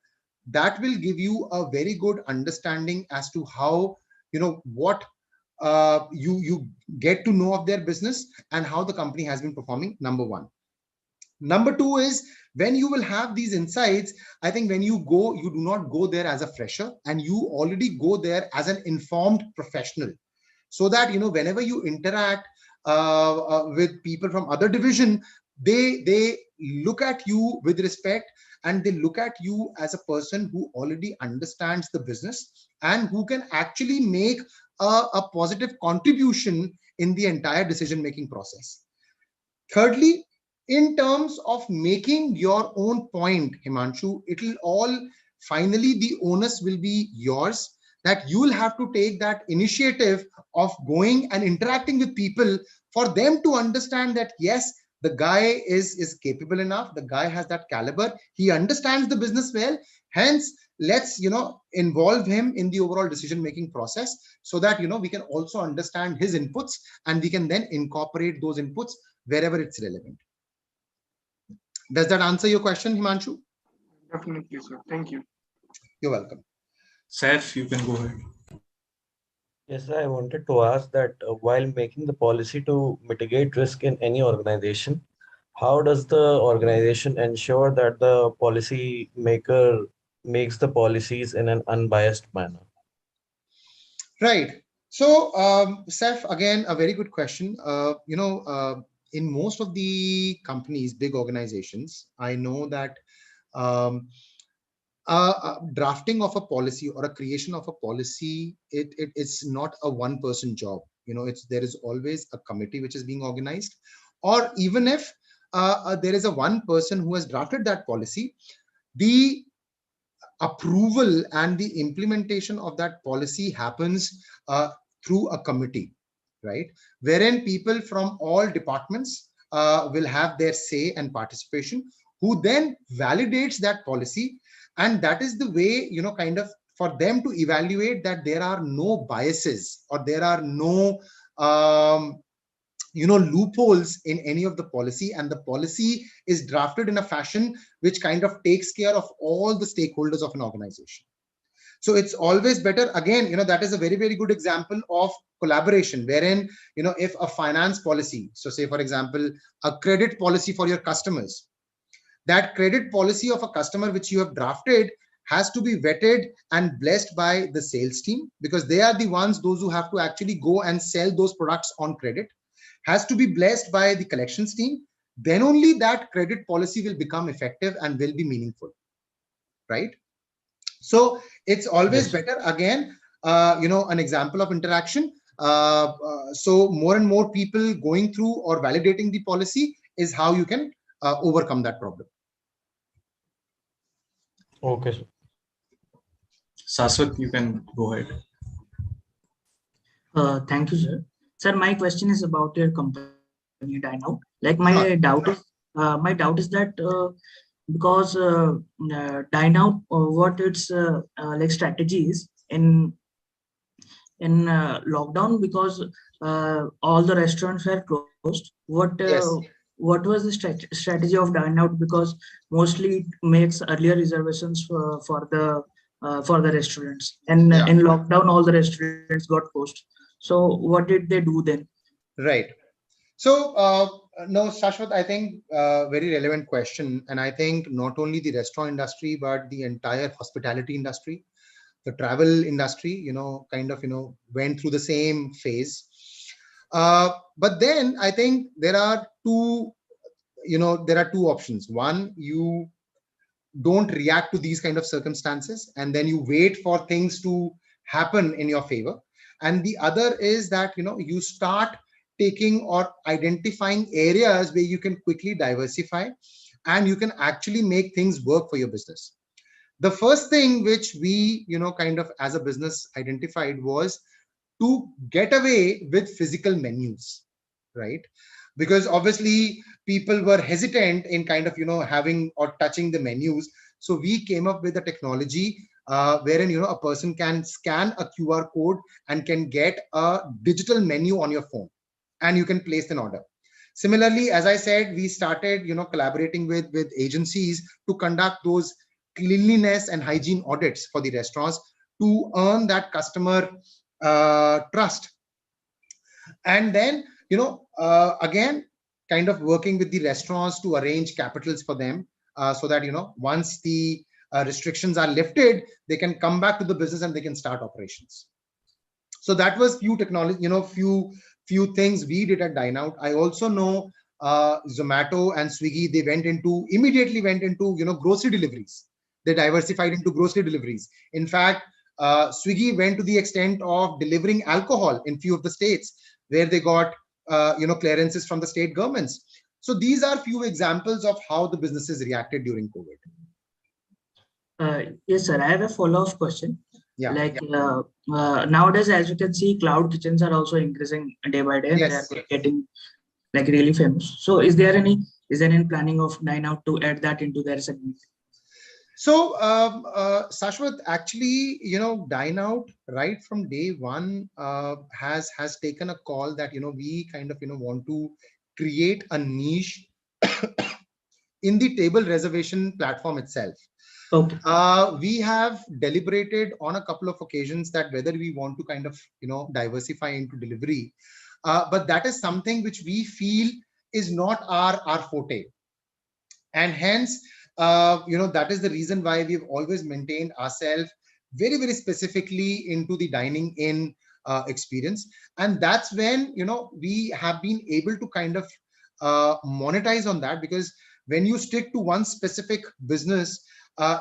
That will give you a very good understanding as to how, what you get to know of their business and how the company has been performing, number one. Number two is, when you will have these insights, I think when you go, you do not go there as a fresher, and you already go there as an informed professional, so that whenever you interact with people from other division, they look at you with respect, and they look at you as a person who already understands the business and who can actually make a positive contribution in the entire decision making process. Thirdly, in terms of making your own point, Himanshu, it'll all finally, the onus will be yours, that you will have to take that initiative of going and interacting with people for them to understand that yes, the guy is capable enough, the guy has that caliber, he understands the business well, hence let's involve him in the overall decision making process, so that we can also understand his inputs, and we can then incorporate those inputs wherever it's relevant. Does that answer your question, Himanshu? Definitely, sir. Thank you. You're welcome. Saif, you can go ahead. Yes, I wanted to ask that while making the policy to mitigate risk in any organization, how does the organization ensure that the policy maker makes the policies in an unbiased manner? Right. So, Seth, again, a very good question. In most of the companies, big organizations, I know that um, drafting of a policy or a creation of a policy, it's not a one-person job. There is always a committee which is being organized, or even if there is a one person who has drafted that policy, the approval and the implementation of that policy happens through a committee, right? Wherein people from all departments will have their say and participation, who then validates that policy. And that is the way, kind of for them to evaluate that there are no biases or there are no loopholes in any of the policy, and the policy is drafted in a fashion which kind of takes care of all the stakeholders of an organization. So it's always better, again, that is a very, very good example of collaboration, wherein if a finance policy, so say for example a credit policy for your customers, that credit policy of a customer which you have drafted has to be vetted and blessed by the sales team, because they are the ones, those who have to actually go and sell those products on credit, has to be blessed by the collections team. Then only that credit policy will become effective and will be meaningful, right? So it's always better, again, an example of interaction. So more and more people going through or validating the policy is how you can overcome that problem. Okay, sir. Saswat, you can go ahead. Thank you, sir. Sir, my question is about your company, Dineout. Like my doubt is that because Dineout, what its like strategies in lockdown, because all the restaurants were closed. Yes. What was the strategy of Dineout? Because mostly it makes earlier reservations for the restaurants, and in lockdown all the restaurants got closed. So what did they do then? Right. So no, Shashwat, I think very relevant question. And I think not only the restaurant industry, but the entire hospitality industry, the travel industry, kind of, went through the same phase. But then I think there are two options. One, you don't react to these kind of circumstances, and then you wait for things to happen in your favor. And the other is that, you start taking or identifying areas where you can quickly diversify and you can actually make things work for your business. The first thing which we, kind of as a business identified was to get away with physical menus, right? Because obviously people were hesitant in kind of, having or touching the menus. So we came up with a technology wherein a person can scan a QR code and can get a digital menu on your phone, and you can place an order. Similarly, as I said, we started collaborating with agencies to conduct those cleanliness and hygiene audits for the restaurants to earn that customer trust. And then again, kind of working with the restaurants to arrange capitals for them, so that once the restrictions are lifted, they can come back to the business and they can start operations. So that was few technology, few things we did at Dineout. I also know Zomato and Swiggy, they immediately went into grocery deliveries. They diversified into grocery deliveries. In fact, Swiggy went to the extent of delivering alcohol in few of the states where they got clearances from the state governments. So these are few examples of how the businesses reacted during COVID. Yes, sir. I have a follow-up question. Yeah. Like nowadays, as you can see, cloud kitchens are also increasing day by day, and Yes. they are getting like really famous. So is there any planning of Dineout to add that into their segment? So, Sashwat, actually, Dineout right from day one has taken a call that we kind of want to create a niche in the table reservation platform itself. Okay. We have deliberated on a couple of occasions that whether we want to kind of diversify into delivery, but that is something which we feel is not our forte, and hence that is the reason why we've always maintained ourselves very, very specifically into the dining in experience. And that's when we have been able to kind of monetize on that, because when you stick to one specific business,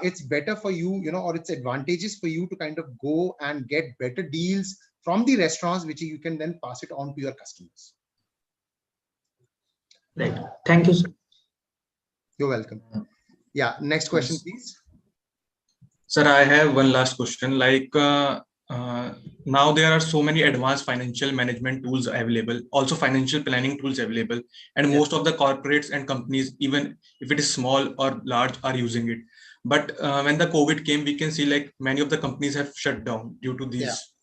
it's better for you, or it's advantageous for you to kind of go and get better deals from the restaurants, which you can then pass it on to your customers. Right. Thank you, sir. You're welcome. Yeah. Next question, please. Sir, I have one last question. Like now there are so many advanced financial management tools available, also financial planning tools available, and most of the corporates and companies, even if it is small or large, are using it. But when the COVID came, we can see like many of the companies have shut down due to these,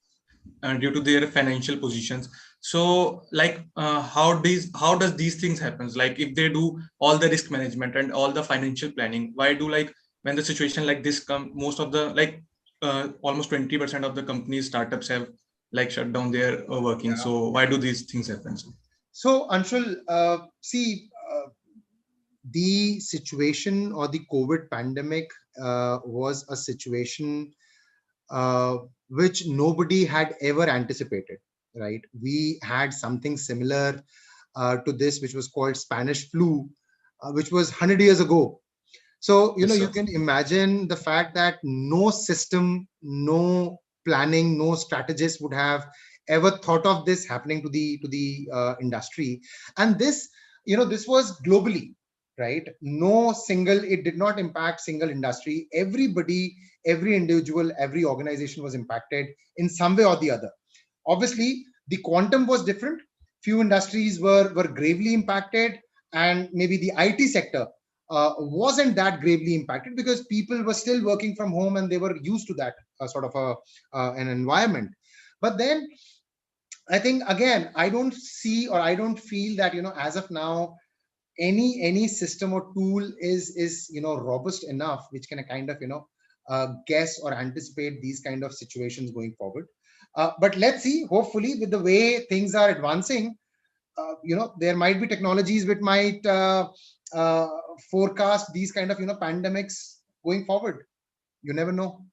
due to their financial positions. So like how does these things happens? Like if they do all the risk management and all the financial planning, why do like when the situation like this come, most of the like almost 20% of the companies startups have like shut down their working. Yeah. So why do these things happen? So Anshul, see, the situation or the COVID pandemic was a situation which nobody had ever anticipated, right? We had something similar to this, which was called Spanish flu, which was 100 years ago. So, Yes, you sir. can imagine the fact that no system, no planning, no strategist would have ever thought of this happening to the industry. And this, this was globally, right? It did not impact single industry. Everybody, every individual, every organization was impacted in some way or the other. Obviously, the quantum was different. Few industries were gravely impacted, and maybe the IT sector wasn't that gravely impacted because people were still working from home and they were used to that sort of an environment. But then I think, again, I don't see, or I don't feel that as of now any system or tool is robust enough which can kind of guess or anticipate these kind of situations going forward. But let's see, hopefully with the way things are advancing, there might be technologies which might forecast these kind of pandemics going forward. You never know.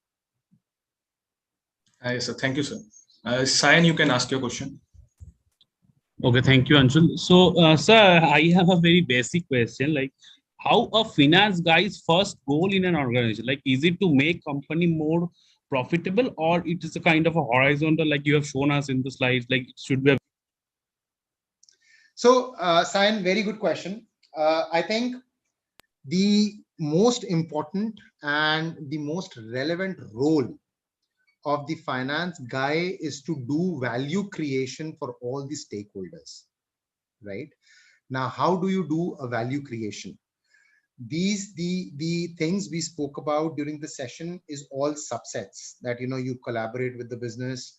Yes, sir. Thank you, sir. Sayan, you can ask your question. Okay, thank you, Anshul. So, sir, I have a very basic question. Like, how a finance guy's first goal in an organization? Like, is it to make company more profitable, or it is a kind of a horizontal, like you have shown us in the slides? Like, it should be a. So, Sayan, very good question. I think the most important and the most relevant role of the finance guy is to do value creation for all the stakeholders, right? Now, how do you do a value creation? the things we spoke about during the session is all subsets that, you collaborate with the business.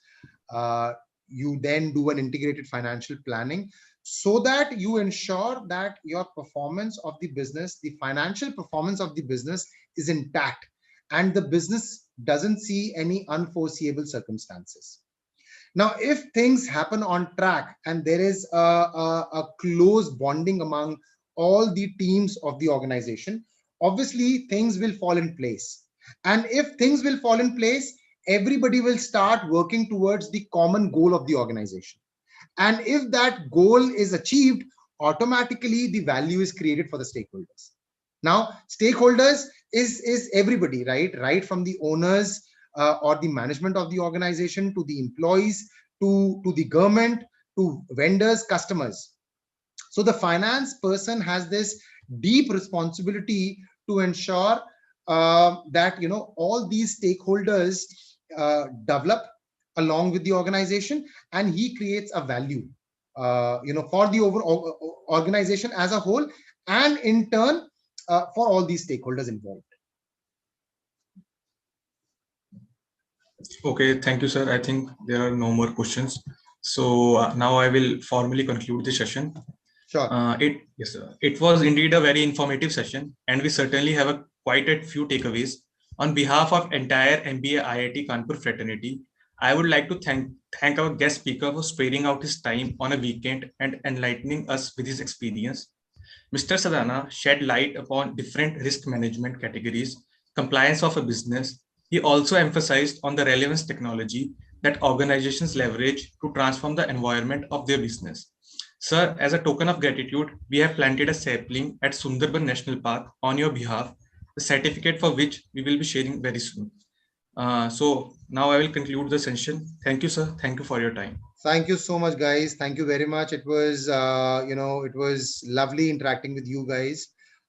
You then do an integrated financial planning so that you ensure that your performance of the business, the financial performance of the business is intact and the business doesn't see any unforeseeable circumstances. Now, if things happen on track and there is a close bonding among all the teams of the organization, obviously things will fall in place. And if things will fall in place, everybody will start working towards the common goal of the organization. And if that goal is achieved, automatically the value is created for the stakeholders. Now, stakeholders is everybody, right from the owners or the management of the organization to the employees, to the government, to vendors, customers. So the finance person has this deep responsibility to ensure that all these stakeholders develop along with the organization, and he creates a value for the overall organization as a whole, and in turn for all these stakeholders involved. Okay, thank you, sir. I think there are no more questions. So now I will formally conclude the session. Sure. Yes, sir. It was indeed a very informative session, and we certainly have quite a few takeaways. On behalf of entire MBA IIT Kanpur fraternity, I would like to thank our guest speaker for sparing out his time on a weekend and enlightening us with his experience. Mr. Sadana shed light upon different risk management categories, compliance of a business. He also emphasized on the relevance technology that organizations leverage to transform the environment of their business. Sir, as a token of gratitude, we have planted a sapling at Sundarban National Park on your behalf, the certificate for which we will be sharing very soon. So now I will conclude the session. Thank you, sir. Thank you for your time. Thank you so much, guys. Thank you very much. It was, it was lovely interacting with you guys.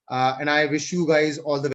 And I wish you guys all the